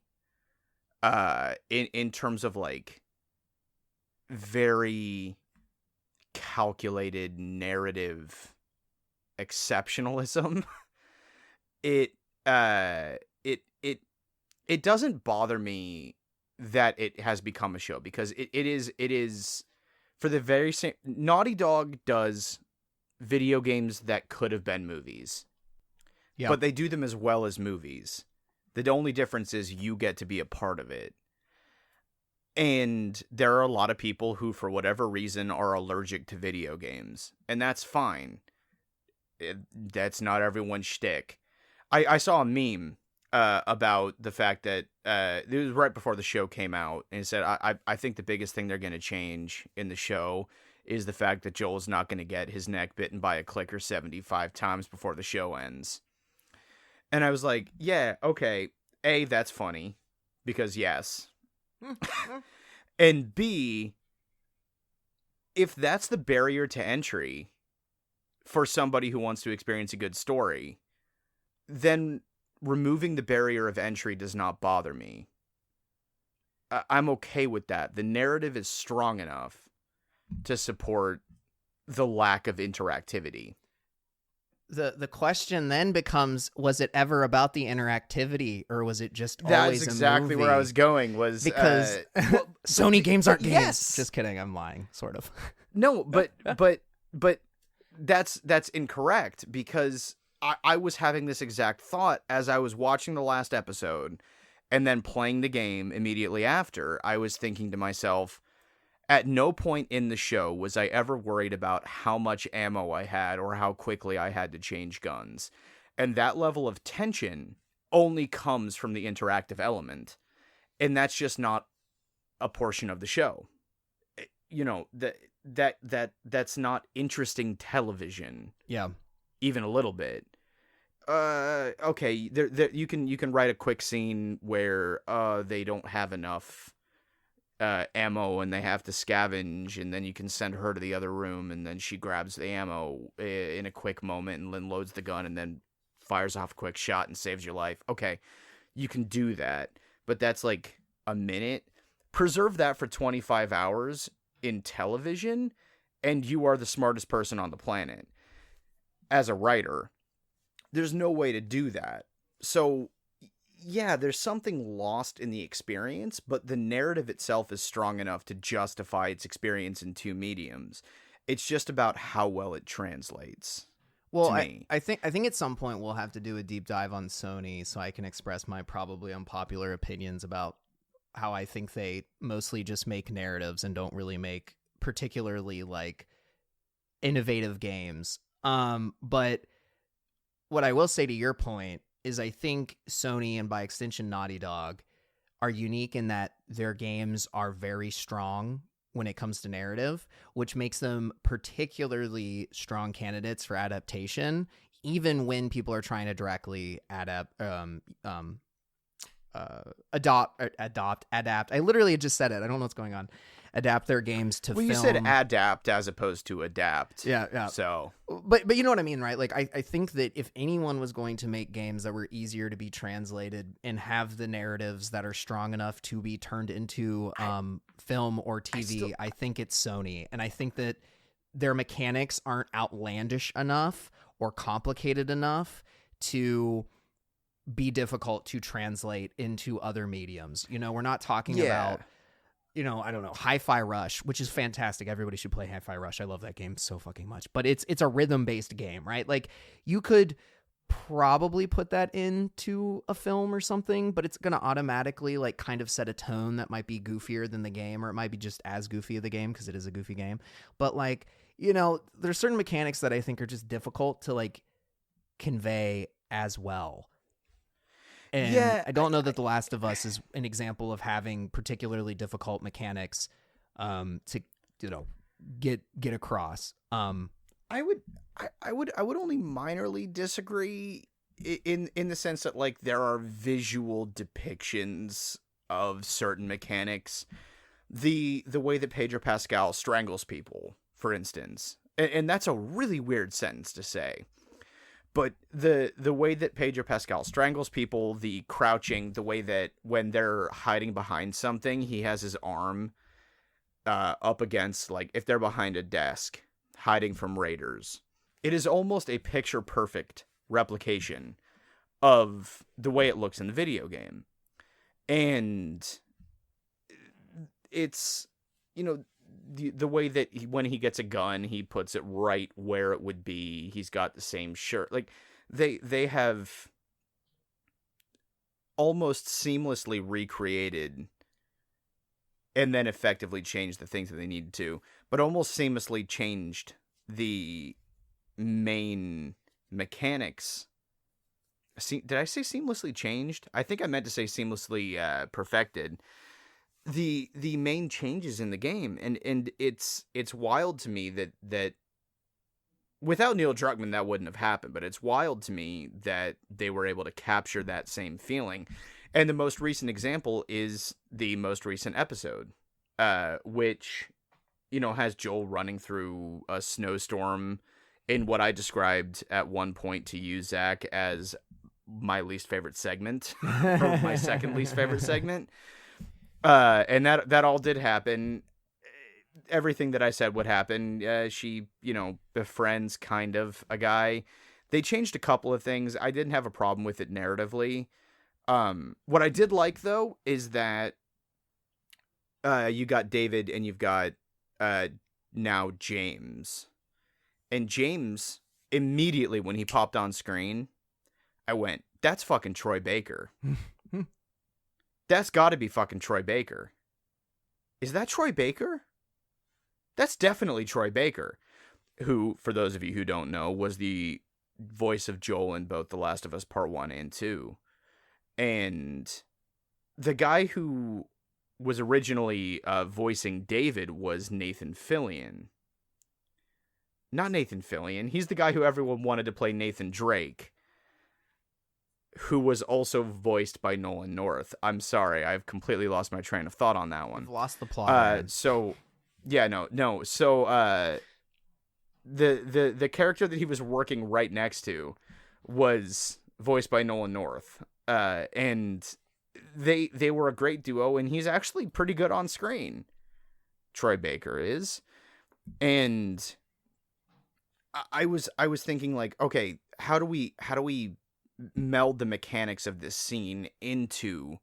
in terms of like very calculated narrative exceptionalism. It doesn't bother me that it has become a show, because it is for the very same. Naughty Dog does video games that could have been movies, but they do them as well as movies. The only difference is you get to be a part of it. And there are a lot of people who, for whatever reason, are allergic to video games. And that's fine. That's not everyone's shtick. I saw a meme about the fact that it was right before the show came out. And it said, I think the biggest thing they're going to change in the show is the fact that Joel's not going to get his neck bitten by a clicker 75 times before the show ends. And I was like, yeah, okay. A, that's funny. Because yes. And B, if that's the barrier to entry for somebody who wants to experience a good story, then removing the barrier of entry does not bother me. I'm okay with that. The narrative is strong enough to support the lack of interactivity. The question then becomes, was it ever about the interactivity, or was it just always That's exactly a movie? where I was going, was because Sony games aren't games. Yes. Just kidding, I'm lying, sort of. No, but that's incorrect, because I was having this exact thought as I was watching the last episode and then playing the game immediately after. I was thinking to myself, at no point in the show was I ever worried about how much ammo I had or how quickly I had to change guns. And that level of tension only comes from the interactive element. And that's just not a portion of the show. You know, that's not interesting television. Yeah. Even a little bit. Okay, there you can write a quick scene where they don't have enough ammo and they have to scavenge, and then you can send her to the other room, and then she grabs the ammo in a quick moment and then loads the gun and then fires off a quick shot and saves your life. Okay, you can do that, but that's like a minute. Preserve that for 25 hours in television, and you are the smartest person on the planet. As a writer, there's no way to do that. So yeah, there's something lost in the experience, but the narrative itself is strong enough to justify its experience in two mediums. It's just about how well it translates. Well, to me. I think at some point we'll have to do a deep dive on Sony so I can express my probably unpopular opinions about how I think they mostly just make narratives and don't really make particularly like innovative games. But what I will say to your point is I think Sony, and by extension Naughty Dog, are unique in that their games are very strong when it comes to narrative, which makes them particularly strong candidates for adaptation, even when people are trying to directly adapt. I literally just said it. I don't know what's going on. Adapt their games to film. You said adapt as opposed to adapt. Yeah. So, but you know what I mean, right? Like I think that if anyone was going to make games that were easier to be translated and have the narratives that are strong enough to be turned into film or TV, I think it's Sony. And I think that their mechanics aren't outlandish enough or complicated enough to be difficult to translate into other mediums. You know, we're not talking about, you know, I don't know, Hi-Fi Rush, which is fantastic. Everybody should play Hi-Fi Rush. I love that game so fucking much. But it's a rhythm-based game, right? Like, you could probably put that into a film or something, but it's going to automatically, like, kind of set a tone that might be goofier than the game, or it might be just as goofy as the game because it is a goofy game. But, like, you know, there's certain mechanics that I think are just difficult to, like, convey as well. And I don't know that The Last of Us is an example of having particularly difficult mechanics to, you know, get across. I would only minorly disagree in the sense that, like, there are visual depictions of certain mechanics. The way that Pedro Pascal strangles people, for instance, and that's a really weird sentence to say. But the way that Pedro Pascal strangles people, the crouching, the way that when they're hiding behind something, he has his arm up against, like, if they're behind a desk, hiding from raiders. It is almost a picture-perfect replication of the way it looks in the video game. And it's, the way that when he gets a gun, he puts it right where it would be. He's got the same shirt. Like, they have almost seamlessly recreated and then effectively changed the things that they needed to, but almost seamlessly changed the main mechanics. Did I say seamlessly changed? I think I meant to say seamlessly perfected. The main changes in the game, and it's wild to me that without Neil Druckmann that wouldn't have happened, but it's wild to me that they were able to capture that same feeling. And the most recent example is the most recent episode, which, has Joel running through a snowstorm in what I described at one point to you, Zach, as my least favorite segment, or my second least favorite segment. And that all did happen. Everything that I said would happen. She, befriends kind of a guy. They changed a couple of things. I didn't have a problem with it narratively. What I did like, though, is that you got David and you've got now James. And James, immediately when he popped on screen, I went, that's fucking Troy Baker. That's got to be fucking Troy Baker. Is that Troy Baker? That's definitely Troy Baker, who, for those of you who don't know, was the voice of Joel in both The Last of Us Part 1 and 2. And the guy who was originally voicing David was Nathan Fillion. Not Nathan Fillion. He's the guy who everyone wanted to play Nathan Drake, who was also voiced by Nolan North. I'm sorry, I've completely lost my train of thought on that one. I've lost the plot. So, yeah, no. So, the character that he was working right next to was voiced by Nolan North. And they were a great duo, and he's actually pretty good on screen. Troy Baker is. And I was thinking, like, okay, how do we meld the mechanics of this scene into,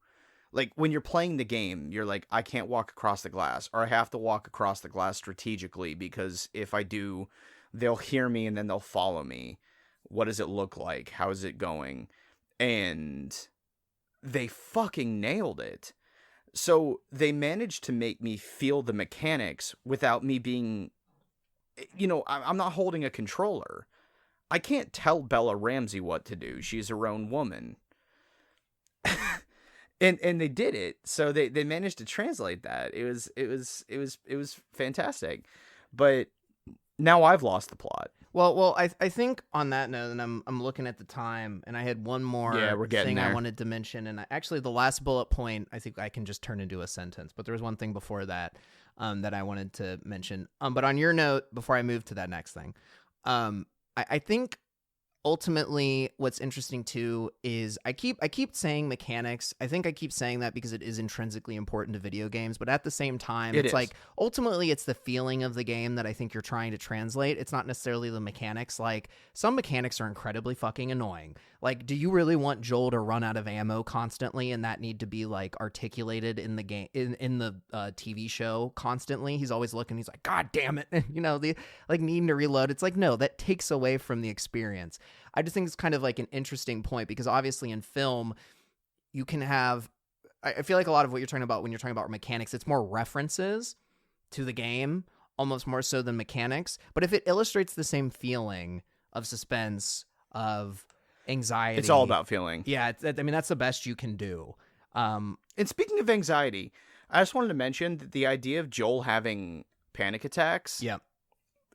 like, when you're playing the game, you're like, I can't walk across the glass, or I have to walk across the glass strategically, because if I do, they'll hear me and then they'll follow me. What does it look like? How is it going? And they fucking nailed it. So they managed to make me feel the mechanics without me being, I'm not holding a controller. I can't tell Bella Ramsey what to do. She's her own woman. and they did it. So they managed to translate that. It was fantastic. But now I've lost the plot. Well, I think on that note, and I'm looking at the time, and I had one more thing I wanted to mention, and actually the last bullet point I think I can just turn into a sentence, but there was one thing before that that I wanted to mention. But on your note, before I move to that next thing, I think ultimately what's interesting too is I keep saying mechanics. I think I keep saying that because it is intrinsically important to video games, but at the same time, it's like ultimately it's the feeling of the game that I think you're trying to translate. It's not necessarily the mechanics. Like, some mechanics are incredibly fucking annoying. Like, do you really want Joel to run out of ammo constantly and that need to be like articulated in the game, in the TV show constantly? He's always looking, he's like, God damn it. The like needing to reload. It's like, no, that takes away from the experience. I just think it's kind of like an interesting point, because obviously in film you can have, I feel like a lot of what you're talking about when you're talking about mechanics, it's more references to the game, almost more so than mechanics. But if it illustrates the same feeling of suspense, of anxiety, it's all about feeling. Yeah, that's the best you can do. And speaking of anxiety, I just wanted to mention that the idea of Joel having panic attacks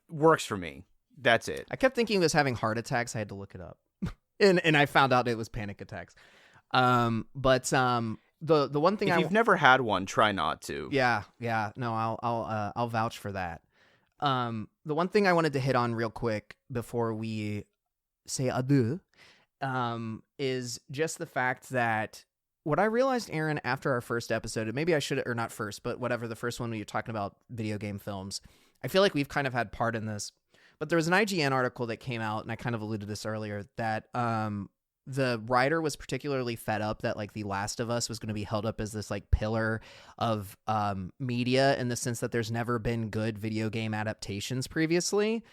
works for me. That's it. I kept thinking he was having heart attacks. I had to look it up, and I found out it was panic attacks. But the one thing, if you've never had one, try not to. Yeah. No, I'll vouch for that. The one thing I wanted to hit on real quick before we say adieu, is just the fact that what I realized, Aaron, after our first episode, and maybe I should, or not first, but whatever, the first one when you're talking about video game films, I feel like we've kind of had part in this. But there was an IGN article that came out, and I kind of alluded to this earlier, that the writer was particularly fed up that like The Last of Us was going to be held up as this like pillar of media, in the sense that there's never been good video game adaptations previously.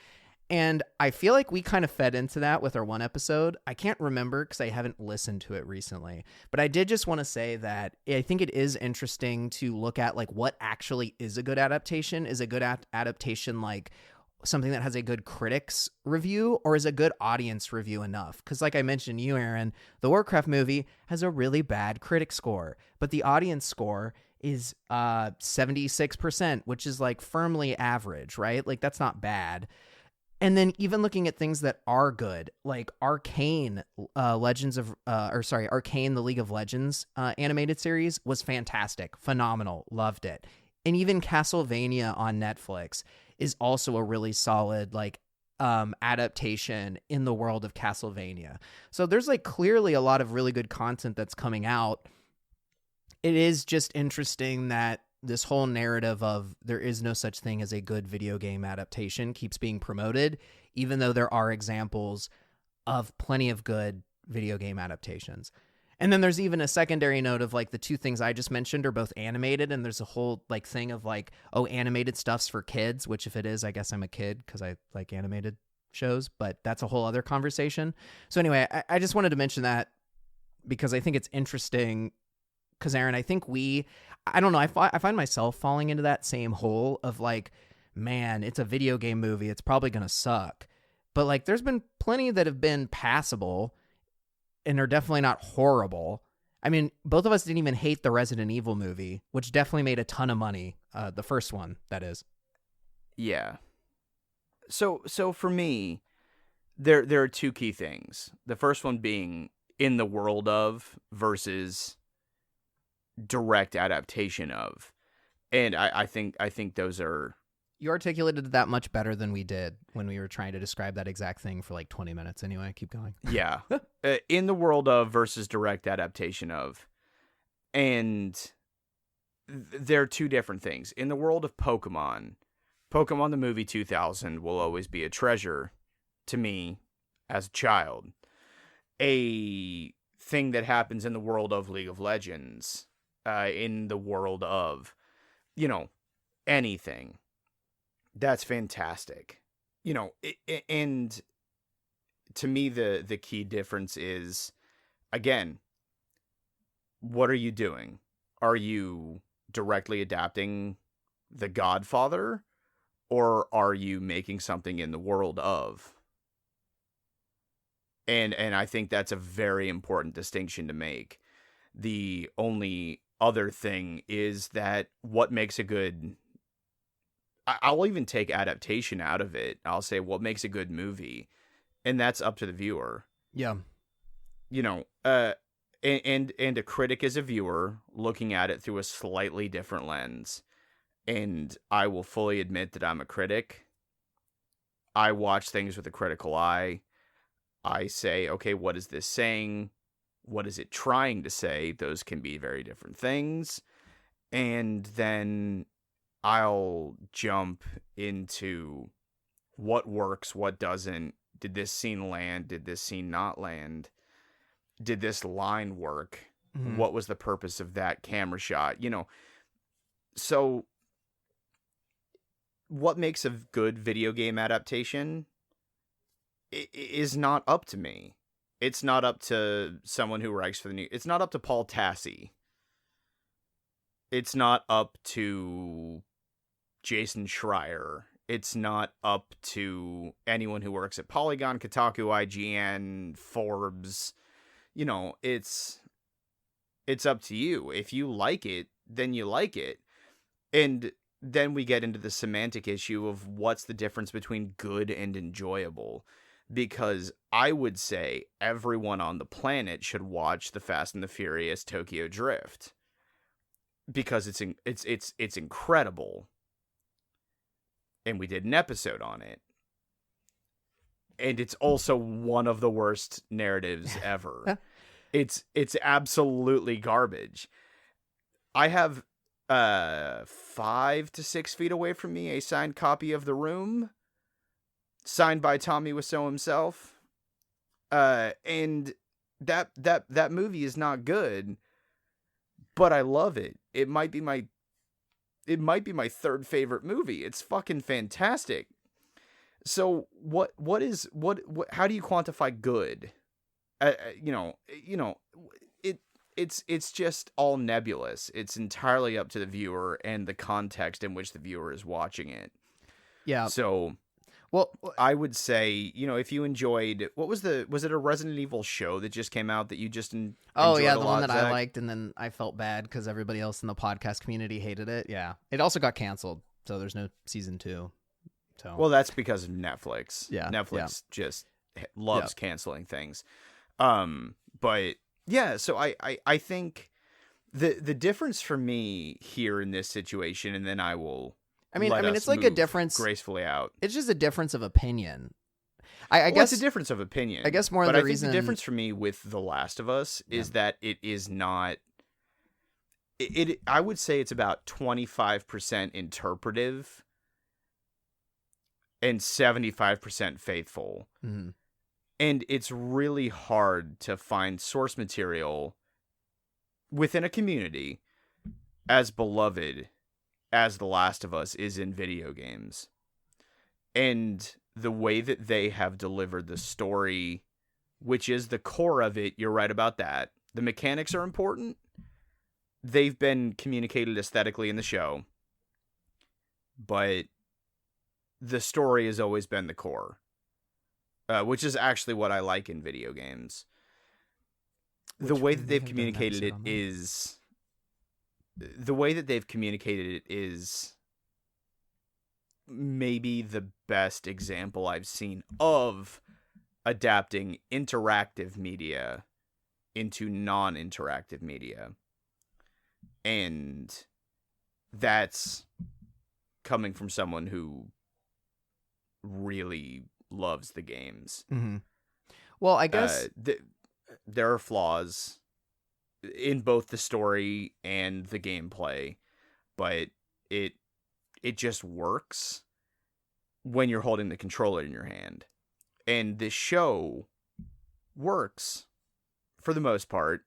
And I feel like we kind of fed into that with our one episode. I can't remember because I haven't listened to it recently, but I did just want to say that I think it is interesting to look at like what actually is a good adaptation. Is a good adaptation like something that has a good critics review, or is a good audience review enough? Because like I mentioned you, Aaron, the Warcraft movie has a really bad critic score, but the audience score is 76%, which is like firmly average, right? Like that's not bad. And then even looking at things that are good, like Arcane, Arcane, the League of Legends animated series was fantastic, phenomenal, loved it. And even Castlevania on Netflix is also a really solid like adaptation in the world of Castlevania. So there's like clearly a lot of really good content that's coming out. It is just interesting that this whole narrative of there is no such thing as a good video game adaptation keeps being promoted, even though there are examples of plenty of good video game adaptations. And then there's even a secondary note of like the two things I just mentioned are both animated, and there's a whole like thing of like, oh, animated stuff's for kids, which if it is, I guess I'm a kid because I like animated shows, but that's a whole other conversation. So anyway, I just wanted to mention that because I think it's interesting. Because Aaron, I think I don't know, I find myself falling into that same hole of like, man, it's a video game movie, it's probably going to suck. But like, there's been plenty that have been passable and are definitely not horrible. I mean, both of us didn't even hate the Resident Evil movie, which definitely made a ton of money. The first one, that is. Yeah. So for me, there are two key things. The first one being in the world of versus direct adaptation of, and I think those are. You articulated that much better than we did when we were trying to describe that exact thing for like 20 minutes. Anyway, keep going. Yeah, in the world of versus direct adaptation of, and they're two different things. In the world of Pokemon the movie 2000 will always be a treasure to me as a child. A thing that happens in the world of League of Legends. In the world of, anything. That's fantastic. And to me, the key difference is, again, what are you doing? Are you directly adapting The Godfather, or are you making something in the world of? And I think that's a very important distinction to make. The only other thing is that what makes a good... I'll even take adaptation out of it. I'll say what makes a good movie, and that's up to the viewer. Yeah. And a critic is a viewer looking at it through a slightly different lens. And I will fully admit that I'm a critic. I watch things with a critical eye. I say, okay, what is this saying? What is it trying to say? Those can be very different things. And then I'll jump into what works, what doesn't. Did this scene land? Did this scene not land? Did this line work? Mm-hmm. What was the purpose of that camera shot? So what makes a good video game adaptation is not up to me. It's not up to someone who writes for the news. It's not up to Paul Tassi. It's not up to Jason Schreier. It's not up to anyone who works at Polygon, Kotaku, IGN, Forbes. It's up to you. If you like it, then you like it. And then we get into the semantic issue of what's the difference between good and enjoyable. Because I would say everyone on the planet should watch the Fast and the Furious Tokyo Drift, because it's incredible, and we did an episode on it, and it's also one of the worst narratives ever. It's absolutely garbage. I have 5 to 6 feet away from me a signed copy of The Room. signed by Tommy Wiseau himself. And that movie is not good, but I love it. It might be my third favorite movie. It's fucking fantastic. So what how do you quantify good? It's just all nebulous. It's entirely up to the viewer and the context in which the viewer is watching it. Yeah. So, well, I would say, if you enjoyed, was it a Resident Evil show that just came out that you just enjoyed the lot, one that Zach? I liked, and then I felt bad because everybody else in the podcast community hated it. Yeah. It also got canceled, so there's no season 2. So. Well, that's because of Netflix. Yeah. Netflix just loves canceling things. But yeah, so I think the difference for me here in this situation, and then I will. I mean, it's like a difference gracefully out. It's just a difference of opinion. I guess it's a difference of opinion. I guess more but the I reason think the difference for me with The Last of Us is that it is not. I would say it's about 25% interpretive and 75% faithful. Mm-hmm. And it's really hard to find source material within a community as beloved as The Last of Us is in video games. And the way that they have delivered the story, which is the core of it, you're right about that. The mechanics are important. They've been communicated aesthetically in the show. But the story has always been the core. Which is actually what I like in video games. The way that they've communicated it is maybe the best example I've seen of adapting interactive media into non-interactive media. And that's coming from someone who really loves the games. Mm-hmm. Well, I guess there are flaws in both the story and the gameplay, but it just works when you're holding the controller in your hand. And this show works for the most part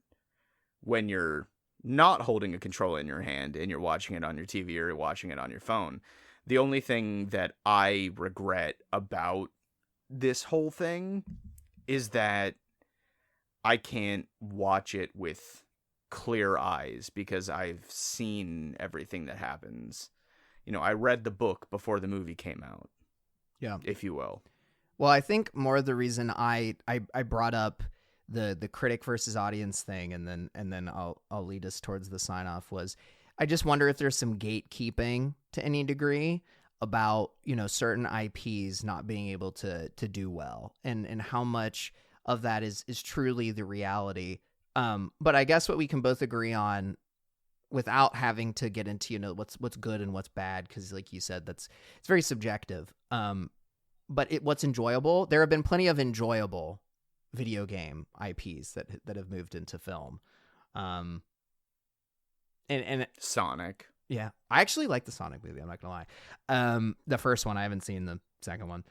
when you're not holding a controller in your hand and you're watching it on your TV or you're watching it on your phone. The only thing that I regret about this whole thing is that I can't watch it with clear eyes because I've seen everything that happens. I read the book before the movie came out. Yeah. If you will. Well, I think more the reason I brought up the critic versus audience thing, and then I'll lead us towards the sign off, was I just wonder if there's some gatekeeping to any degree about, certain IPs not being able to do well, and how much of that is truly the reality. But I guess what we can both agree on, without having to get into, what's good and what's bad, because like you said, it's very subjective. But what's enjoyable, there have been plenty of enjoyable video game IPs that have moved into film. And Sonic. Yeah, I actually like the Sonic movie, I'm not gonna lie. The first one, I haven't seen the second one.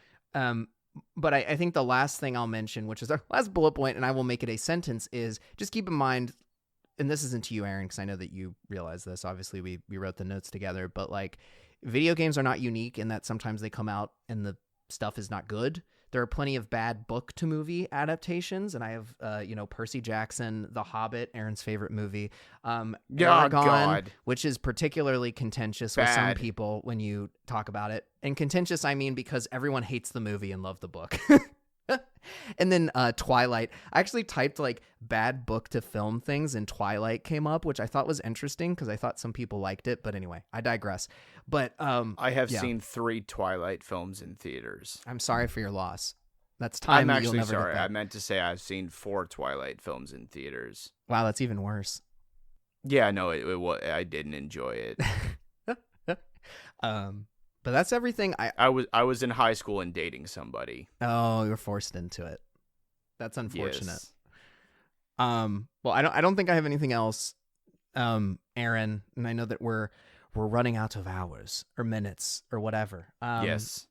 But I think the last thing I'll mention, which is our last bullet point, and I will make it a sentence, is just keep in mind, and this isn't to you, Aaron, because I know that you realize this. Obviously, we wrote the notes together, but like, video games are not unique in that sometimes they come out and the stuff is not good. There are plenty of bad book to movie adaptations, and I have, Percy Jackson, The Hobbit, Aaron's favorite movie, Aragon, which is particularly contentious with some people when you talk about it. And contentious, I mean, because everyone hates the movie and love the book. And then Twilight. I actually typed like bad book to film things, and Twilight came up, which I thought was interesting because I thought some people liked it. But anyway, I digress. But I have seen 3 Twilight films in theaters. I'm sorry for your loss. That's time. I'm that you'll actually never sorry. get back. I meant to say I've seen 4 Twilight films in theaters. Wow, that's even worse. Yeah, no, I didn't enjoy it. But that's everything. I was in high school and dating somebody. Oh, you were forced into it. That's unfortunate. Yes. Well, I don't think I have anything else, Aaron, and I know that we're running out of hours or minutes or whatever. Yes.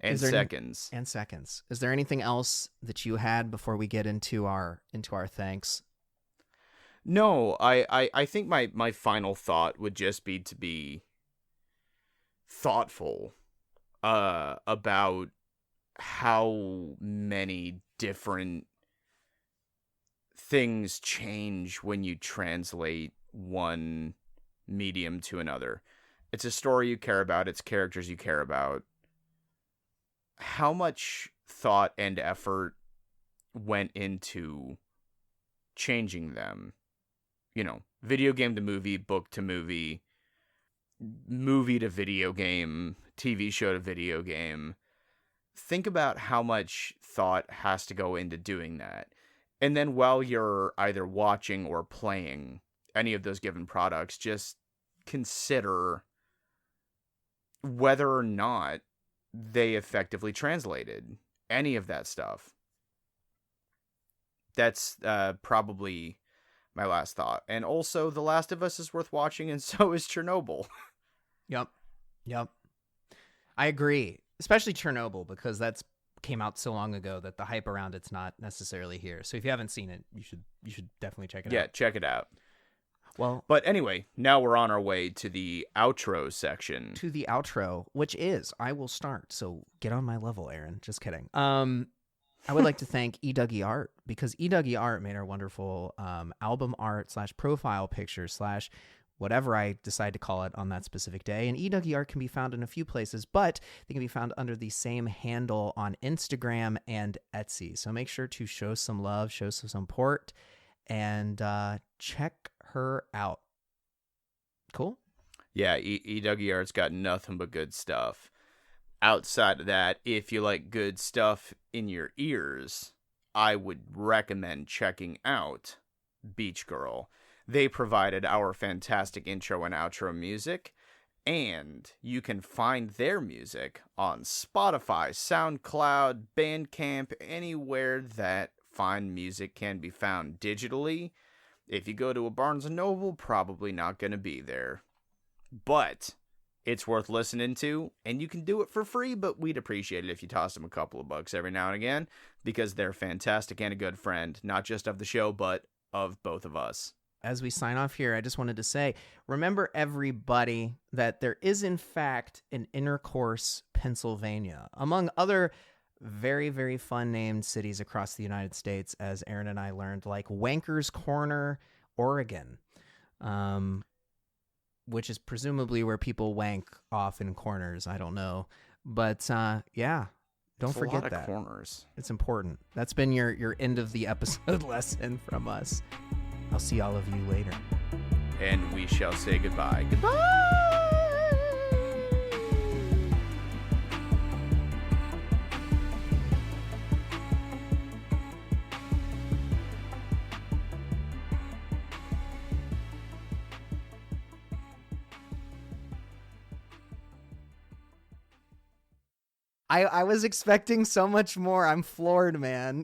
And seconds. And seconds. Is there anything else that you had before we get into our thanks? No, I think my final thought would just be to be thoughtful about how many different things change when you translate one medium to another. It's a story you care about, it's characters you care about. How much thought and effort went into changing them? You know, video game to movie, book to movie, movie to video game, TV show to video game. Think about how much thought has to go into doing that. And then while you're either watching or playing any of those given products, just consider whether or not they effectively translated any of that stuff. That's probably my last thought. And also, The Last of Us is worth watching, and so is Chernobyl. Yep. I agree. Especially Chernobyl, because that's came out so long ago that the hype around it's not necessarily here. So if you haven't seen it, you should definitely check it out. Yeah, check it out. Well, but anyway, now we're on our way to the outro section. To the outro, which is I will start. So get on my level, Aaron. Just kidding. I would like to thank eDougie Art, because eDougie Art made our wonderful album art / profile picture / whatever I decide to call it on that specific day. And eDougie Art can be found in a few places, but they can be found under the same handle on Instagram and Etsy. So make sure to show some love, show some support, and check her out. Cool? Yeah, eDougie Art's got nothing but good stuff. Outside of that, if you like good stuff in your ears, I would recommend checking out Beach Girl. They provided our fantastic intro and outro music, and you can find their music on Spotify, SoundCloud, Bandcamp, anywhere that fine music can be found digitally. If you go to a Barnes & Noble, probably not going to be there. But it's worth listening to, and you can do it for free, but we'd appreciate it if you toss them a couple of bucks every now and again, because they're fantastic and a good friend, not just of the show, but of both of us. As we sign off here, I just wanted to say, remember everybody that there is in fact an Intercourse, Pennsylvania, among other very, very fun named cities across the United States, as Aaron and I learned, like Wanker's Corner, Oregon, which is presumably where people wank off in corners. I don't know. But yeah, don't forget that. Corners. It's important. That's been your end of the episode lesson from us. I'll see all of you later. And we shall say goodbye. Goodbye! I was expecting so much more. I'm floored, man.